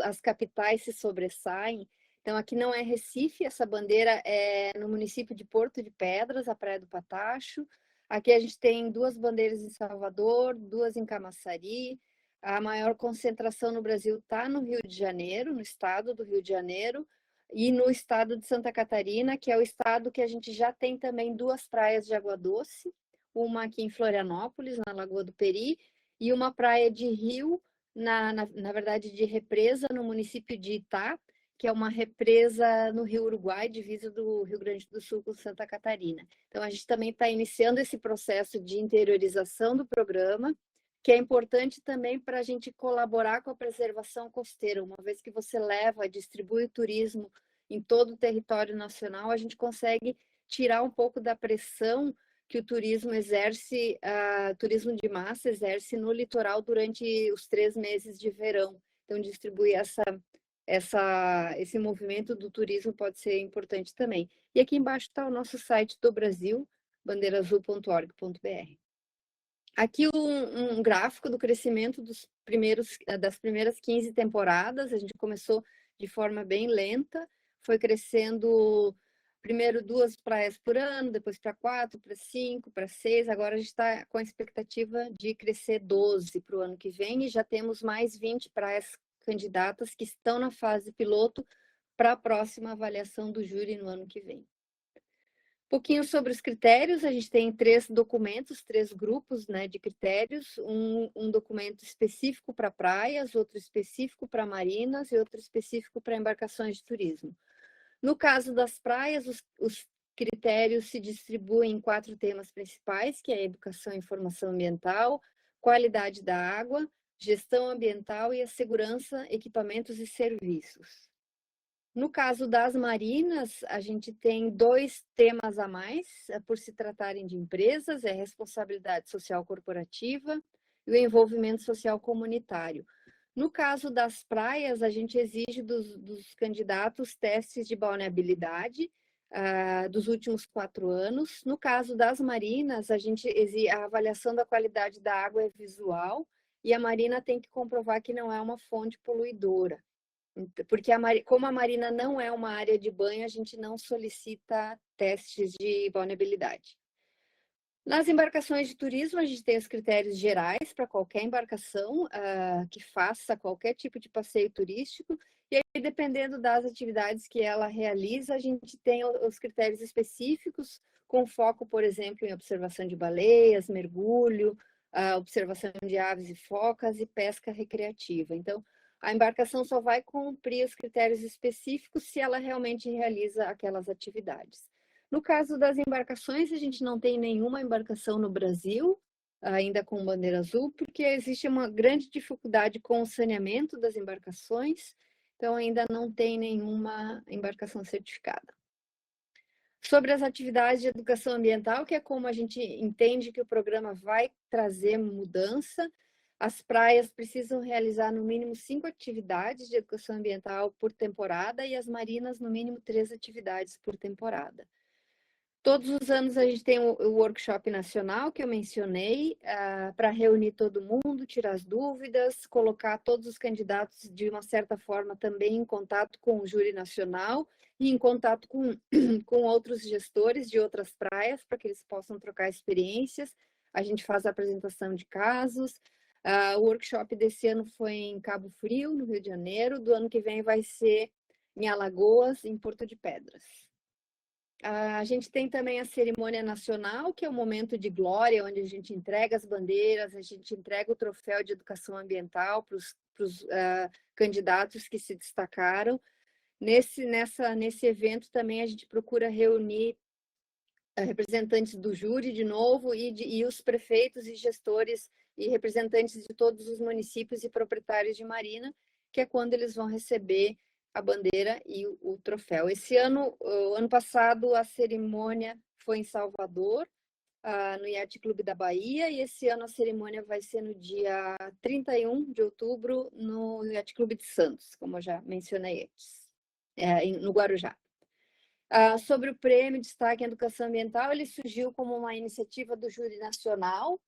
as capitais se sobressaem. Então, aqui não é Recife, essa bandeira é no município de Porto de Pedras, a Praia do Patacho. Aqui a gente tem 2 bandeiras em Salvador, 2 em Camaçari. A maior concentração no Brasil está no Rio de Janeiro, no estado do Rio de Janeiro, e no estado de Santa Catarina, que é o estado que a gente já tem também 2 praias de água doce, uma aqui em Florianópolis, na Lagoa do Peri, e uma praia de rio, na verdade de represa, no município de Itá, que é uma represa no Rio Uruguai, divisa do Rio Grande do Sul com Santa Catarina. Então, a gente também está iniciando esse processo de interiorização do programa, que é importante também para a gente colaborar com a preservação costeira. Uma vez que você leva, distribui o turismo em todo o território nacional, a gente consegue tirar um pouco da pressão que o turismo exerce, turismo de massa exerce no litoral durante os 3 meses de verão. Então, distribuir esse movimento do turismo pode ser importante também. E aqui embaixo está o nosso site do Brasil, bandeirazul.org.br. Aqui um gráfico do crescimento das primeiras 15 temporadas. A gente começou de forma bem lenta, foi crescendo primeiro 2 praias por ano, depois para 4, para 5, para 6. Agora a gente está com a expectativa de crescer 12 para o ano que vem e já temos mais 20 praias candidatas que estão na fase piloto para a próxima avaliação do júri no ano que vem. Um pouquinho sobre os critérios, a gente tem 3 documentos, 3 grupos, né, de critérios, um documento específico para praias, outro específico para marinas e outro específico para embarcações de turismo. No caso das praias, os critérios se distribuem em 4 temas principais, que é a educação e formação ambiental, qualidade da água, gestão ambiental e a segurança, equipamentos e serviços. No caso das marinas, a gente tem 2 temas a mais, por se tratarem de empresas, é a responsabilidade social corporativa e o envolvimento social comunitário. No caso das praias, a gente exige dos candidatos testes de balneabilidade dos últimos 4 anos. No caso das marinas, a avaliação da qualidade da água é visual e a marina tem que comprovar que não é uma fonte poluidora. Porque como a marina não é uma área de banho, a gente não solicita testes de vulnerabilidade. Nas embarcações de turismo, a gente tem os critérios gerais para qualquer embarcação que faça qualquer tipo de passeio turístico, e aí, dependendo das atividades que ela realiza, a gente tem os critérios específicos, com foco, por exemplo, em observação de baleias, mergulho, observação de aves e focas e pesca recreativa. Então, a embarcação só vai cumprir os critérios específicos se ela realmente realiza aquelas atividades. No caso das embarcações, a gente não tem nenhuma embarcação no Brasil, ainda com bandeira azul, porque existe uma grande dificuldade com o saneamento das embarcações, então ainda não tem nenhuma embarcação certificada. Sobre as atividades de educação ambiental, que é como a gente entende que o programa vai trazer mudança, as praias precisam realizar no mínimo 5 atividades de educação ambiental por temporada e as marinas no mínimo 3 atividades por temporada. Todos os anos a gente tem o workshop nacional que eu mencionei, para reunir todo mundo, tirar as dúvidas, colocar todos os candidatos de uma certa forma também em contato com o júri nacional e em contato com outros gestores de outras praias para que eles possam trocar experiências. A gente faz a apresentação de casos. O workshop desse ano foi em Cabo Frio, no Rio de Janeiro. Do ano que vem vai ser em Alagoas, em Porto de Pedras. A gente tem também a cerimônia nacional, que é um momento de glória, onde a gente entrega as bandeiras, a gente entrega o troféu de educação ambiental para os candidatos que se destacaram. Nesse evento também a gente procura reunir representantes do júri de novo e os prefeitos e gestores e representantes de todos os municípios e proprietários de marina, que é quando eles vão receber a bandeira e o troféu. Esse ano, ano passado, a cerimônia foi em Salvador, no Yacht Clube da Bahia, e esse ano a cerimônia vai ser no dia 31 de outubro no Yacht Clube de Santos, como eu já mencionei antes, no Guarujá. Sobre o prêmio Destaque em Educação Ambiental, ele surgiu como uma iniciativa do Júri Nacional,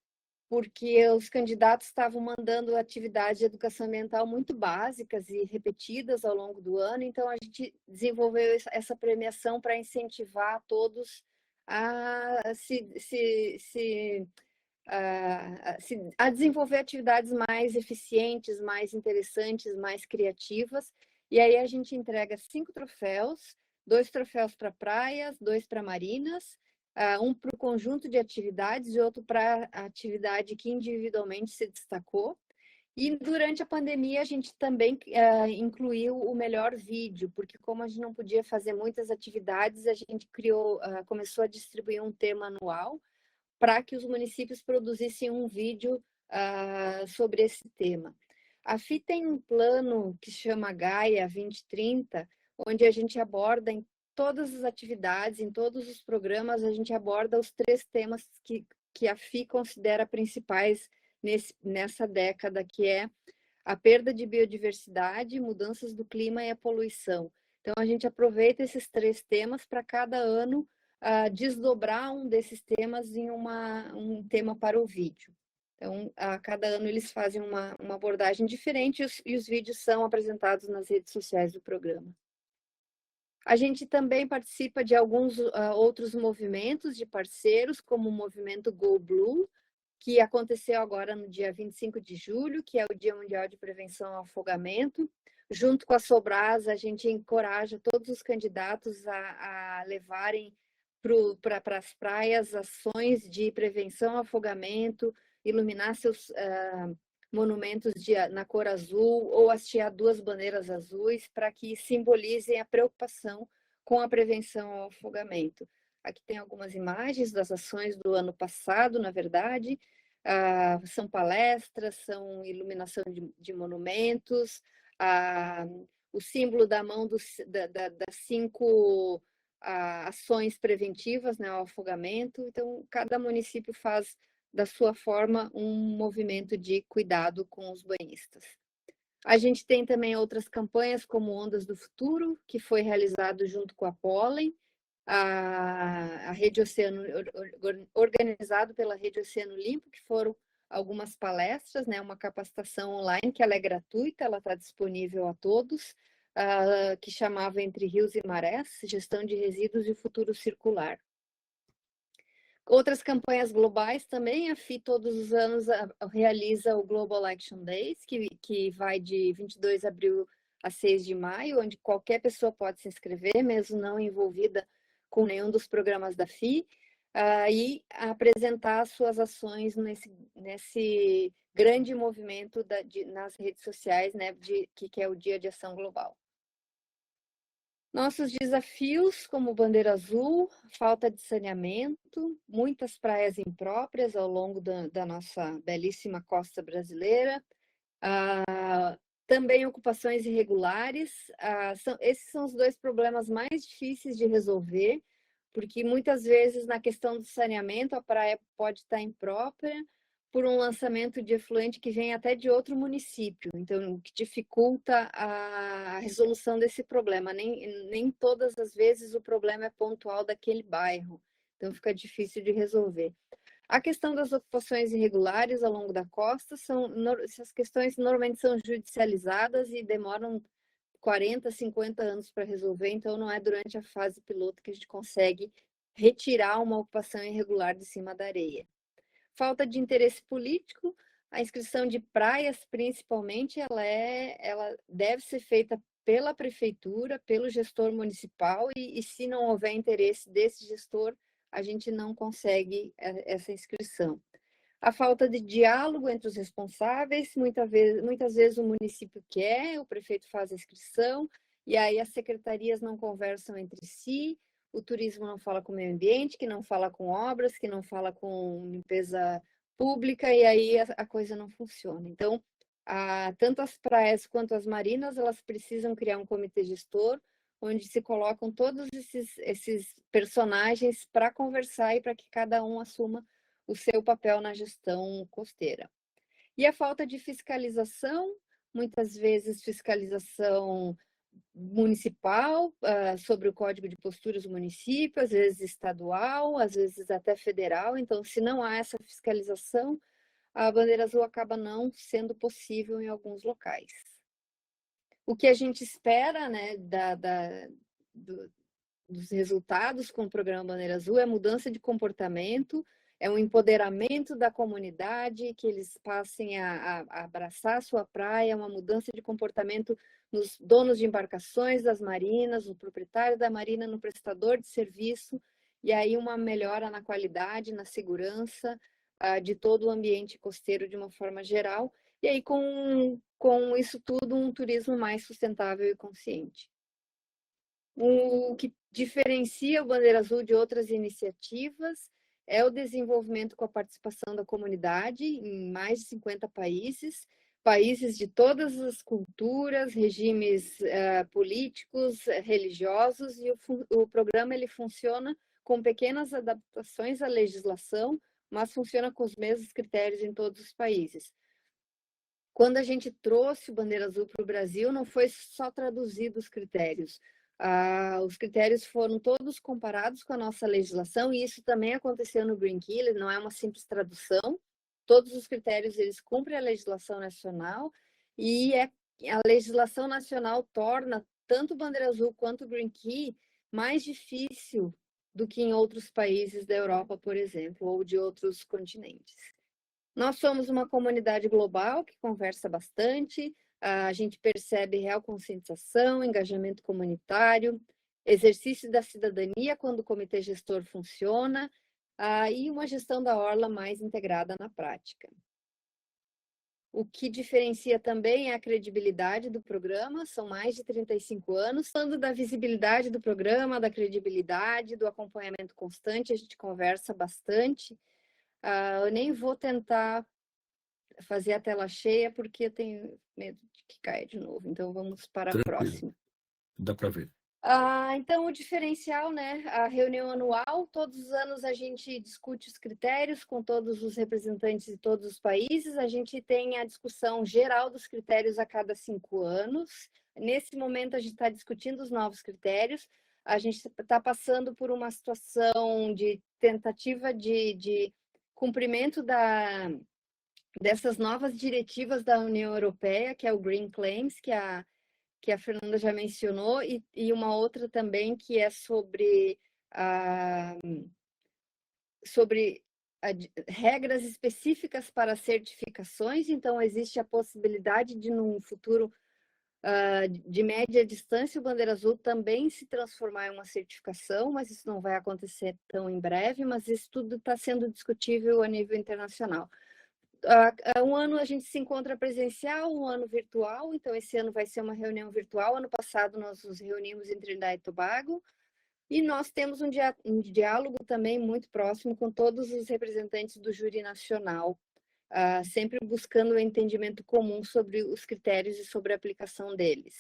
porque os candidatos estavam mandando atividades de educação ambiental muito básicas e repetidas ao longo do ano, então a gente desenvolveu essa premiação para incentivar todos a desenvolver atividades mais eficientes, mais interessantes, mais criativas, e aí a gente entrega 5 troféus, 2 troféus para praias, 2 para marinas, um para o conjunto de atividades e outro para a atividade que individualmente se destacou. E durante a pandemia a gente também incluiu o melhor vídeo, porque como a gente não podia fazer muitas atividades, a gente começou a distribuir um tema anual para que os municípios produzissem um vídeo sobre esse tema. A FI tem um plano que chama Gaia 2030, onde a gente aborda em todas as atividades, em todos os programas, a gente aborda os 3 temas que a FI considera principais nessa década, que é a perda de biodiversidade, mudanças do clima e a poluição. Então, a gente aproveita esses 3 temas para cada ano desdobrar um desses temas em um tema para o vídeo. Então, a cada ano eles fazem uma abordagem diferente e os vídeos são apresentados nas redes sociais do programa. A gente também participa de alguns outros movimentos de parceiros, como o movimento Go Blue, que aconteceu agora no dia 25 de julho, que é o Dia Mundial de Prevenção ao Afogamento. Junto com a Sobrasa, a gente encoraja todos os candidatos a levarem para as praias ações de prevenção ao afogamento, iluminar seus monumentos na cor azul ou hastear 2 bandeiras azuis para que simbolizem a preocupação com a prevenção ao afogamento. Aqui tem algumas imagens das ações do ano passado, na verdade. São palestras, são iluminação de monumentos, o símbolo da mão das 5 ações preventivas, né, ao afogamento. Então, cada município faz da sua forma um movimento de cuidado com os banhistas. A gente tem também outras campanhas como Ondas do Futuro, que foi realizado junto com a Pollen, a Rede Oceano, organizado pela Rede Oceano Limpo, que foram algumas palestras, né, uma capacitação online que ela é gratuita, ela está disponível a todos, que chamava Entre Rios e Marés, Gestão de Resíduos e o Futuro Circular. Outras campanhas globais também, a FI todos os anos realiza o Global Action Days, que vai de 22 de abril a 6 de maio, onde qualquer pessoa pode se inscrever, mesmo não envolvida com nenhum dos programas da FI, e apresentar suas ações nesse grande movimento nas redes sociais, né, que é o Dia de Ação Global. Nossos desafios, como Bandeira Azul, falta de saneamento, muitas praias impróprias ao longo da nossa belíssima costa brasileira, também ocupações irregulares. Esses são os 2 problemas mais difíceis de resolver, porque muitas vezes na questão do saneamento a praia pode estar imprópria por um lançamento de efluente que vem até de outro município, então o que dificulta a resolução desse problema. Nem todas as vezes o problema é pontual daquele bairro, então fica difícil de resolver. A questão das ocupações irregulares ao longo da costa, essas questões normalmente são judicializadas e demoram 40, 50 anos para resolver, então não é durante a fase piloto que a gente consegue retirar uma ocupação irregular de cima da areia. Falta de interesse político, a inscrição de praias, principalmente, ela deve ser feita pela prefeitura, pelo gestor municipal, e se não houver interesse desse gestor, a gente não consegue essa inscrição. A falta de diálogo entre os responsáveis, muitas vezes o município quer, o prefeito faz a inscrição, e aí as secretarias não conversam entre si, o turismo não fala com o meio ambiente, que não fala com obras, que não fala com limpeza pública, e aí a coisa não funciona. Então, tanto as praias quanto as marinas, elas precisam criar um comitê gestor, onde se colocam todos esses personagens para conversar e para que cada um assuma o seu papel na gestão costeira. E a falta de fiscalização, muitas vezes fiscalização municipal, sobre o Código de Posturas do município, às vezes estadual, às vezes até federal. Então, se não há essa fiscalização, a bandeira azul acaba não sendo possível em alguns locais. O que a gente espera, né, dos resultados com o programa Bandeira Azul é mudança de comportamento, é um empoderamento da comunidade, que eles passem a abraçar a sua praia, uma mudança de comportamento nos donos de embarcações das marinas, no proprietário da marina, no prestador de serviço, e aí uma melhora na qualidade, na segurança de todo o ambiente costeiro de uma forma geral, e aí com isso tudo um turismo mais sustentável e consciente. O que diferencia o Bandeira Azul de outras iniciativas é o desenvolvimento com a participação da comunidade em mais de 50 países, países de todas as culturas, regimes políticos, religiosos, e o programa ele funciona com pequenas adaptações à legislação, mas funciona com os mesmos critérios em todos os países. Quando a gente trouxe o Bandeira Azul para o Brasil, não foi só traduzido os critérios. Os critérios foram todos comparados com a nossa legislação, e isso também aconteceu no Green Key, não é uma simples tradução. Todos os critérios eles cumprem a legislação nacional, e a legislação nacional torna tanto o Bandeira Azul quanto o Green Key mais difícil do que em outros países da Europa, por exemplo, ou de outros continentes. Nós somos uma comunidade global que conversa bastante, a gente percebe real conscientização, engajamento comunitário, exercício da cidadania quando o comitê gestor funciona, e uma gestão da orla mais integrada na prática. O que diferencia também é a credibilidade do programa, são mais de 35 anos. Falando da visibilidade do programa, da credibilidade, do acompanhamento constante, a gente conversa bastante. Eu nem vou tentar fazer a tela cheia, porque eu tenho medo de que caia de novo. Então, vamos para a próxima. Dá para ver. Então, o diferencial, né? A reunião anual, todos os anos a gente discute os critérios com todos os representantes de todos os países. A gente tem a discussão geral dos critérios a cada 5 anos. Nesse momento, a gente está discutindo os novos critérios. A gente está passando por uma situação de tentativa de cumprimento dessas novas diretivas da União Europeia, que é o Green Claims, que a Fernanda já mencionou, e uma outra também que é sobre regras específicas para certificações. Então, existe a possibilidade de, num futuro de média distância, o Bandeira Azul também se transformar em uma certificação, mas isso não vai acontecer tão em breve, mas isso tudo está sendo discutível a nível internacional. Um ano a gente se encontra presencial, um ano virtual, então esse ano vai ser uma reunião virtual. Ano passado nós nos reunimos em Trindade e Tobago, e nós temos um diálogo também muito próximo com todos os representantes do júri nacional, sempre buscando um entendimento comum sobre os critérios e sobre a aplicação deles.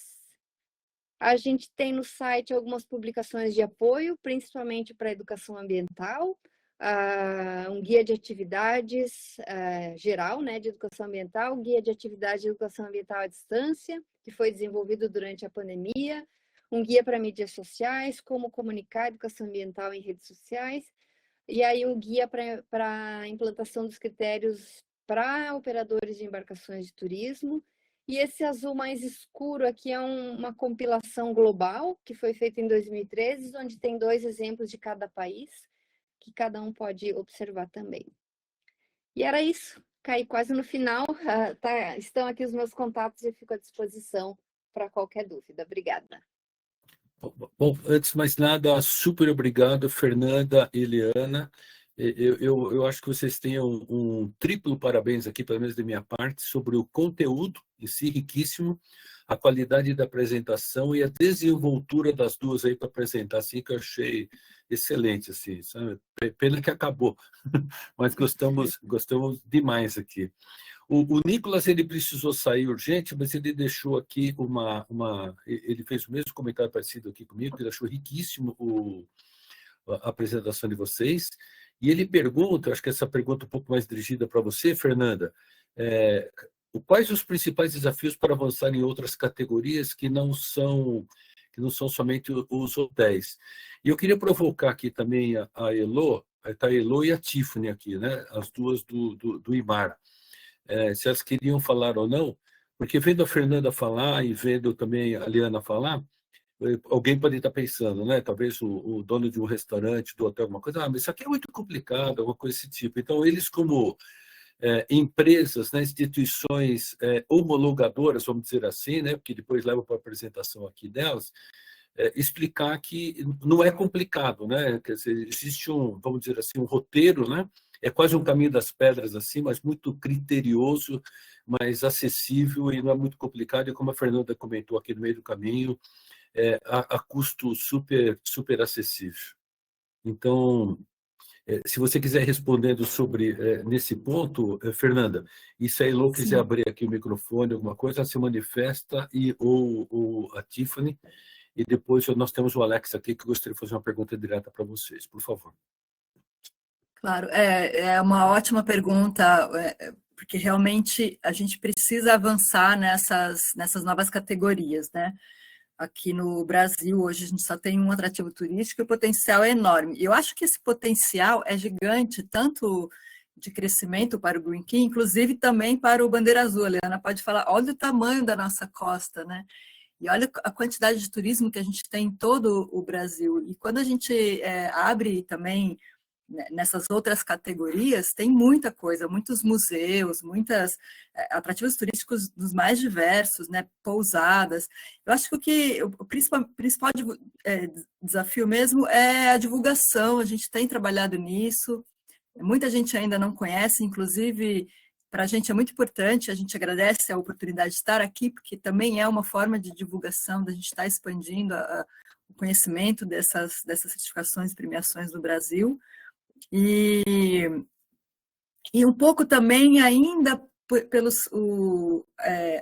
A gente tem no site algumas publicações de apoio, principalmente para a educação ambiental, um guia de atividades geral, né, de educação ambiental, guia de atividades de educação ambiental à distância, que foi desenvolvido durante a pandemia, um guia para mídias sociais, como comunicar a educação ambiental em redes sociais, e aí um guia para a implantação dos critérios para operadores de embarcações de turismo. E esse azul mais escuro aqui é uma compilação global, que foi feita em 2013, onde tem 2 exemplos de cada país, que cada um pode observar também. E era isso, caí quase no final. Estão aqui os meus contatos e fico à disposição para qualquer dúvida. Obrigada. Bom, antes de mais nada, super obrigado, Fernanda e Eliana. Eu acho que vocês têm um triplo parabéns aqui, pelo menos da minha parte, sobre o conteúdo em si riquíssimo, a qualidade da apresentação e a desenvoltura das duas aí para apresentar, assim, que eu achei excelente, assim, sabe? Pena que acabou, mas gostamos demais aqui. O Nicolas, ele precisou sair urgente, mas ele deixou aqui ele fez o mesmo comentário parecido aqui comigo, que ele achou riquíssimo a apresentação de vocês, e ele pergunta, acho que essa pergunta é um pouco mais dirigida para você, Fernanda, quais os principais desafios para avançar em outras categorias que não são somente os hotéis? E eu queria provocar aqui também a Elo, está a Elo e a Tiffany aqui, né? As duas do IMAR, se elas queriam falar ou não, porque vendo a Fernanda falar e vendo também a Liana falar, alguém pode estar pensando, né? Talvez o dono de um restaurante, do hotel, alguma coisa, mas isso aqui é muito complicado, alguma coisa desse tipo. Então, eles como empresas, né, instituições homologadoras, vamos dizer assim, né, porque depois levam para a apresentação aqui delas, explicar que não é complicado, né? Quer dizer, existe vamos dizer assim, um roteiro, né? É quase um caminho das pedras, assim, mas muito criterioso, mais acessível e não é muito complicado. E como a Fernanda comentou aqui no meio do caminho, a custo super acessível. Então, se você quiser respondendo sobre nesse ponto, Fernanda, e se a Elo quiser abrir aqui o microfone, alguma coisa, ela se manifesta, ou a Tiffany, e depois nós temos o Alex aqui, que eu gostaria de fazer uma pergunta direta para vocês, por favor. Claro, é uma ótima pergunta, porque realmente a gente precisa avançar nessas novas categorias, né? Aqui no Brasil, hoje a gente só tem um atrativo turístico e o potencial é enorme. E eu acho que esse potencial é gigante, tanto de crescimento para o Green Key, inclusive também para o Bandeira Azul. A Liana pode falar, olha o tamanho da nossa costa, né? E olha a quantidade de turismo que a gente tem em todo o Brasil. E quando a gente abre também nessas outras categorias, tem muita coisa, muitos museus, muitos atrativos turísticos dos mais diversos, né, pousadas. Eu acho que o principal desafio mesmo é a divulgação, a gente tem trabalhado nisso, muita gente ainda não conhece, inclusive para a gente é muito importante, a gente agradece a oportunidade de estar aqui, porque também é uma forma de divulgação, da gente estar expandindo o conhecimento dessas certificações e premiações no Brasil. E um pouco também ainda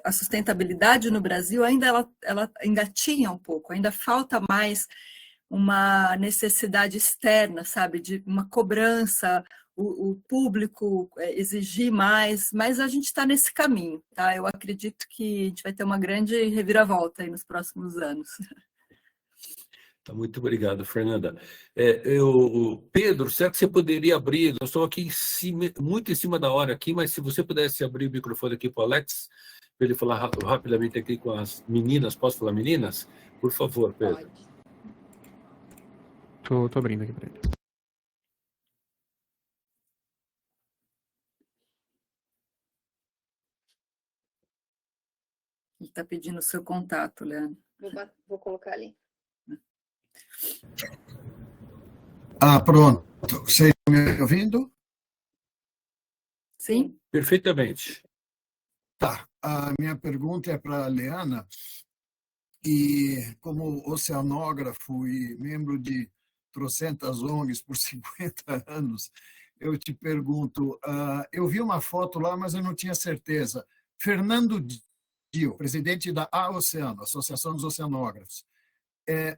a sustentabilidade no Brasil ainda ela engatinha um pouco, ainda falta mais uma necessidade externa, sabe, de uma cobrança, o público exigir mais, mas a gente está nesse caminho, tá? Eu acredito que a gente vai ter uma grande reviravolta aí nos próximos anos. Tá, muito obrigado, Fernanda. Pedro, será que você poderia abrir? Nós estamos aqui muito em cima da hora aqui, mas se você pudesse abrir o microfone aqui para o Alex, para ele falar rapidamente aqui com as meninas. Posso falar meninas? Por favor, Pedro. Tô abrindo aqui para ele. Ele está pedindo o seu contato, Leandro. Vou colocar ali. Pronto. Vocês estão me ouvindo? Sim. Perfeitamente. Tá. A minha pergunta é para a Liana. E como oceanógrafo e membro de trocentas ONGs por 50 anos, eu te pergunto, eu vi uma foto lá, mas eu não tinha certeza. Fernando Dio, presidente da AOceano, Associação dos Oceanógrafos.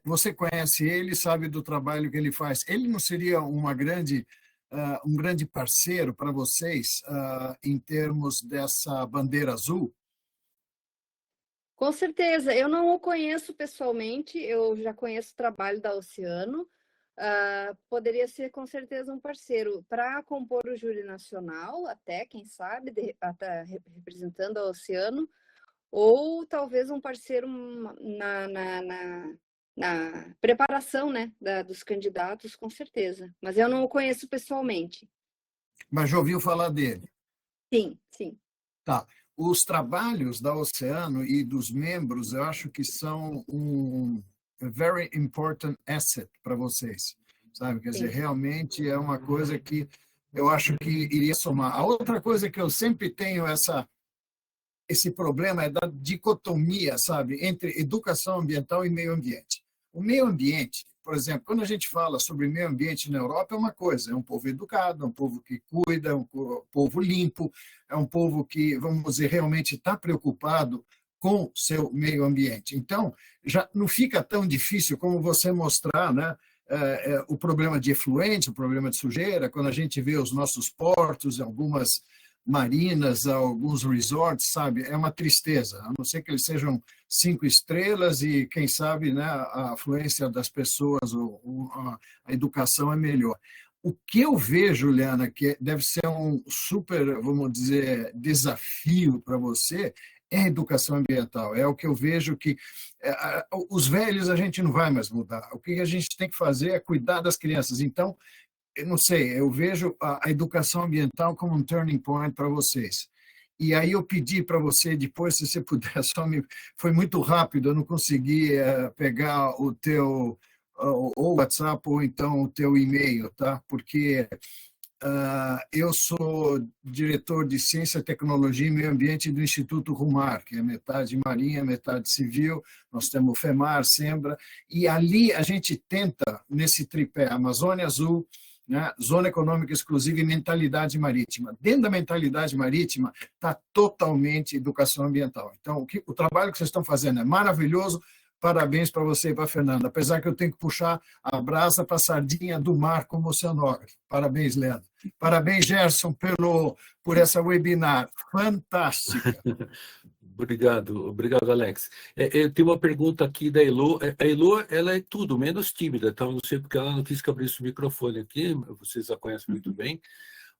Você conhece ele, sabe do trabalho que ele faz. Ele não seria um grande parceiro para vocês em termos dessa bandeira azul? Com certeza. Eu não o conheço pessoalmente, eu já conheço o trabalho da Oceano. Poderia ser, com certeza, um parceiro para compor o júri nacional, até, quem sabe, até representando a Oceano, ou talvez um parceiro na preparação, né, dos candidatos, com certeza. Mas eu não o conheço pessoalmente. Mas já ouviu falar dele? Sim, sim. Tá. Os trabalhos da Oceano e dos membros, eu acho que são um very important asset para vocês, sabe? Quer dizer, realmente é uma coisa que eu acho que iria somar. A outra coisa que eu sempre tenho esse problema é da dicotomia, sabe, entre educação ambiental e meio ambiente. O meio ambiente, por exemplo, quando a gente fala sobre meio ambiente na Europa, é uma coisa, é um povo educado, é um povo que cuida, é um povo limpo, é um povo que, vamos dizer, realmente está preocupado com seu meio ambiente. Então, já não fica tão difícil como você mostrar, né, o problema de efluentes, o problema de sujeira, quando a gente vê os nossos portos, algumas marinas, alguns resorts, sabe? É uma tristeza, a não ser que eles sejam 5 estrelas e, quem sabe, né, a afluência das pessoas, a educação é melhor. O que eu vejo, Liana, que deve ser um super, vamos dizer, desafio para você, é a educação ambiental. É o que eu vejo que os velhos a gente não vai mais mudar. O que a gente tem que fazer é cuidar das crianças. Então, eu não sei, eu vejo a educação ambiental como um turning point para vocês. E aí eu pedi para você, depois, se você puder, foi muito rápido, eu não consegui pegar o teu ou WhatsApp ou então o teu e-mail, tá? Porque eu sou diretor de Ciência, Tecnologia e Meio Ambiente do Instituto Rumar, que é metade marinha, metade civil. Nós temos o FEMAR, SEMBRA, e ali a gente tenta, nesse tripé, Amazônia Azul, né, Zona Econômica Exclusiva e mentalidade marítima. Dentro da mentalidade marítima está totalmente educação ambiental. Então, o trabalho que vocês estão fazendo é maravilhoso. Parabéns para você e para a Fernanda, apesar que eu tenho que puxar a brasa para a sardinha do mar como oceanógrafo. Parabéns, Leandro. Parabéns, Gerson, por essa webinar fantástica. Obrigado, Alex. Eu tenho uma pergunta aqui da Elo. A Elo, ela é tudo menos tímida, então não sei porque ela não quis que abrisse o microfone aqui, vocês a conhecem muito bem,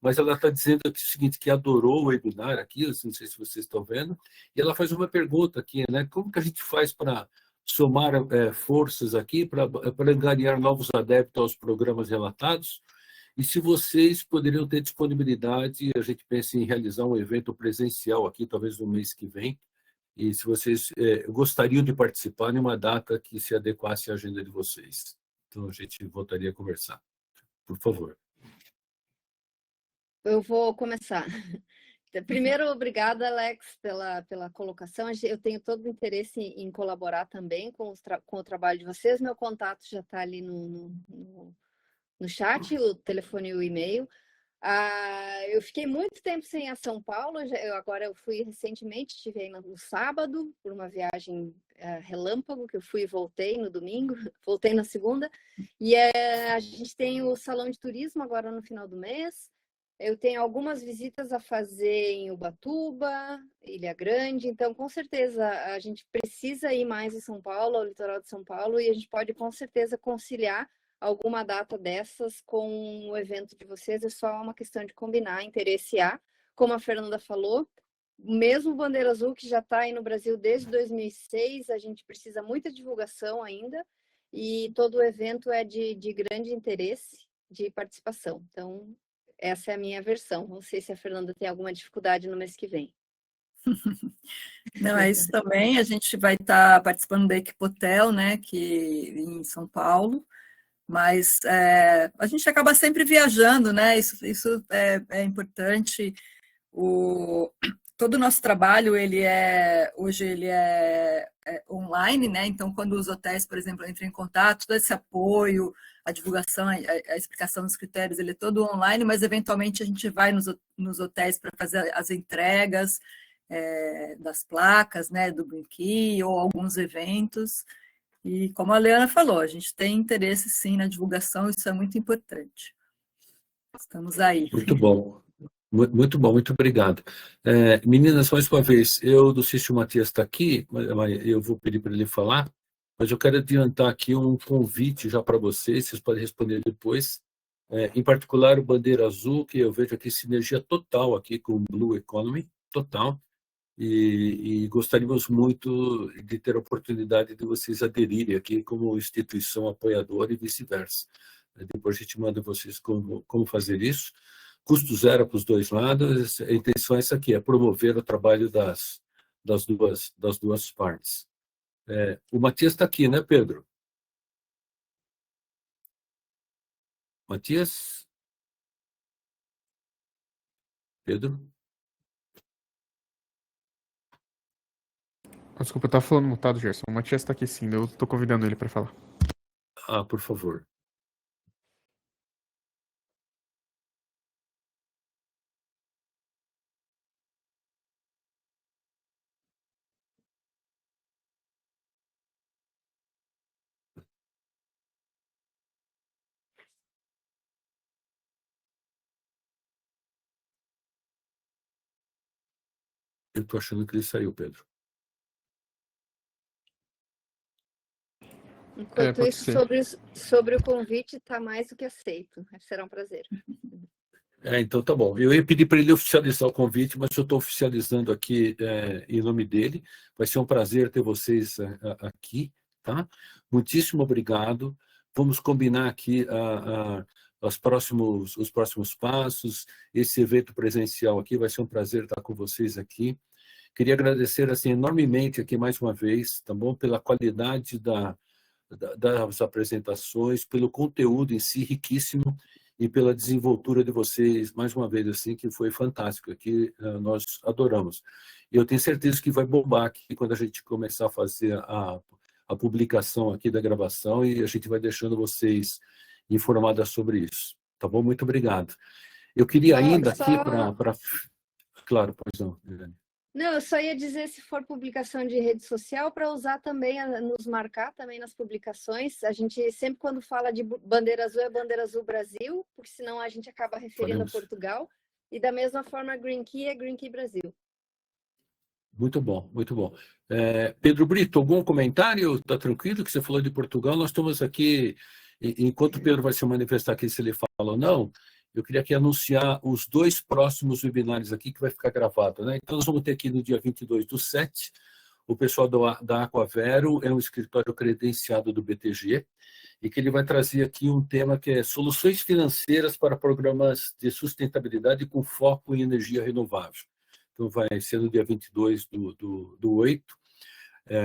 mas ela está dizendo aqui o seguinte, que adorou o webinar aqui, não sei se vocês estão vendo, e ela faz uma pergunta aqui, né? Como que a gente faz para somar forças aqui, para angariar novos adeptos aos programas relatados? E se vocês poderiam ter disponibilidade, a gente pensa em realizar um evento presencial aqui, talvez no mês que vem, e se vocês gostariam de participar em uma data que se adequasse à agenda de vocês. Então, a gente voltaria a conversar. Por favor. Eu vou começar. Primeiro, obrigada, Alex, pela colocação. Eu tenho todo o interesse em colaborar também com o trabalho de vocês. Meu contato já está ali no chat, o telefone e o e-mail. Eu fiquei muito tempo sem ir a São Paulo. Agora eu fui recentemente, estive aí no sábado por uma viagem relâmpago, que eu fui e voltei no domingo, voltei na segunda. E a gente tem o Salão de Turismo agora no final do mês. Eu tenho algumas visitas a fazer em Ubatuba, Ilha Grande, então com certeza a gente precisa ir mais em São Paulo, ao litoral de São Paulo, e a gente pode com certeza conciliar alguma data dessas com o evento de vocês. É só uma questão de combinar, interesse há. Como a Fernanda falou, mesmo Bandeira Azul, que já está aí no Brasil desde 2006, a gente precisa muita divulgação ainda, e todo o evento é de grande interesse de participação. Então, essa é a minha versão. Não sei se a Fernanda tem alguma dificuldade no mês que vem. Não, é isso também. A gente vai estar participando da Equipotel, né, que em São Paulo, mas a gente acaba sempre viajando, né? Isso é importante. Todo o nosso trabalho hoje ele é online, né? Então, quando os hotéis, por exemplo, entram em contato, todo esse apoio, a divulgação, a explicação dos critérios, ele é todo online, mas eventualmente a gente vai nos hotéis para fazer as entregas das placas, né? Do Green Key ou alguns eventos. E como a Leana falou, a gente tem interesse sim na divulgação, isso é muito importante. Estamos aí. Muito bom. Muito bom, muito obrigado. Meninas, mais uma vez, eu não sei se o Matias está aqui, mas eu vou pedir para ele falar, mas eu quero adiantar aqui um convite já para vocês podem responder depois. Em particular, o Bandeira Azul, que eu vejo aqui sinergia total aqui com o Blue Economy, total, e gostaríamos muito de ter a oportunidade de vocês aderirem aqui como instituição apoiadora e vice-versa. Depois a gente manda vocês como fazer isso. Custo zero para os dois lados. A intenção é essa aqui, é promover o trabalho das duas partes. O Matias está aqui, né, Pedro? Matias? Pedro? Desculpa, eu tava falando mutado, Gerson. O Matias tá aqui sim, eu tô convidando ele para falar. Por favor. Eu estou achando que ele saiu, Pedro. Enquanto isso, sobre o convite, está mais do que aceito. Será um prazer. Então tá bom. Eu ia pedir para ele oficializar o convite, mas eu estou oficializando aqui em nome dele. Vai ser um prazer ter vocês aqui, tá? Muitíssimo obrigado. Vamos combinar aqui os próximos passos. Esse evento presencial aqui vai ser um prazer estar com vocês aqui. Queria agradecer assim enormemente aqui mais uma vez, tá bom? Pela qualidade das apresentações, pelo conteúdo em si riquíssimo e pela desenvoltura de vocês, mais uma vez, assim, que foi fantástico, que nós adoramos. E eu tenho certeza que vai bombar aqui quando a gente começar a fazer a publicação aqui da gravação e a gente vai deixando vocês informadas sobre isso. Tá bom? Muito obrigado. Eu queria ainda aqui para... Claro, pois não, Irene. Não, eu só ia dizer, se for publicação de rede social, para usar também, nos marcar também nas publicações. A gente sempre, quando fala de bandeira azul, é bandeira azul Brasil, porque senão a gente acaba referindo a Portugal. E da mesma forma, Green Key é Green Key Brasil. Muito bom, muito bom. Pedro Brito, algum comentário? Está tranquilo que você falou de Portugal? Nós estamos aqui, enquanto o Pedro vai se manifestar aqui se ele fala ou não, eu queria aqui anunciar os 2 próximos webinários aqui que vai ficar gravado, né? Então, nós vamos ter aqui no dia 22/7, o pessoal da Aquavero, é um escritório credenciado do BTG, e que ele vai trazer aqui um tema que é soluções financeiras para programas de sustentabilidade com foco em energia renovável. Então, vai ser no dia 22/8,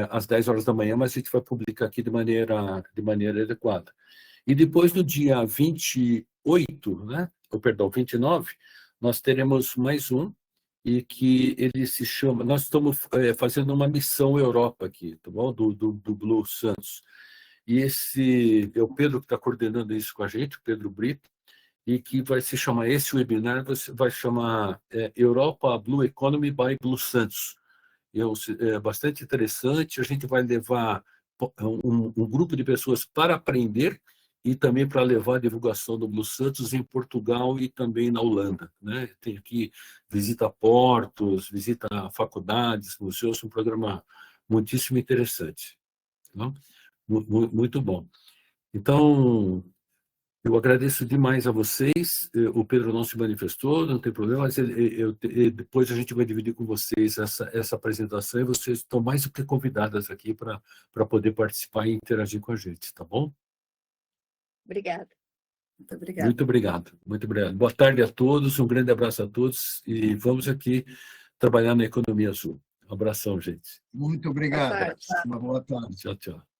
às 10 horas da manhã, mas a gente vai publicar aqui de maneira adequada. E depois, no dia 28, né? Perdão, 29, nós teremos mais um, e que ele se chama... Nós estamos fazendo uma missão Europa aqui, tá bom? Do Blue Santos. E esse é o Pedro que está coordenando isso com a gente, o Pedro Brito, e que vai se chamar, esse webinar vai chamar Europa Blue Economy by Blue Santos. É bastante interessante, a gente vai levar um grupo de pessoas para aprender e também para levar a divulgação do Blue Santos em Portugal e também na Holanda, né? Tem aqui visita a portos, visita a faculdades, museus, um programa muitíssimo interessante. Não? Muito bom. Então, eu agradeço demais a vocês. O Pedro não se manifestou, não tem problema, mas depois a gente vai dividir com vocês essa apresentação e vocês estão mais do que convidadas aqui para poder participar e interagir com a gente, tá bom? Obrigada. Muito obrigada. Muito obrigado, muito obrigado. Boa tarde a todos, um grande abraço a todos e vamos aqui trabalhar na economia azul. Um abração, gente. Muito obrigado. Uma boa tarde. Tchau, tchau.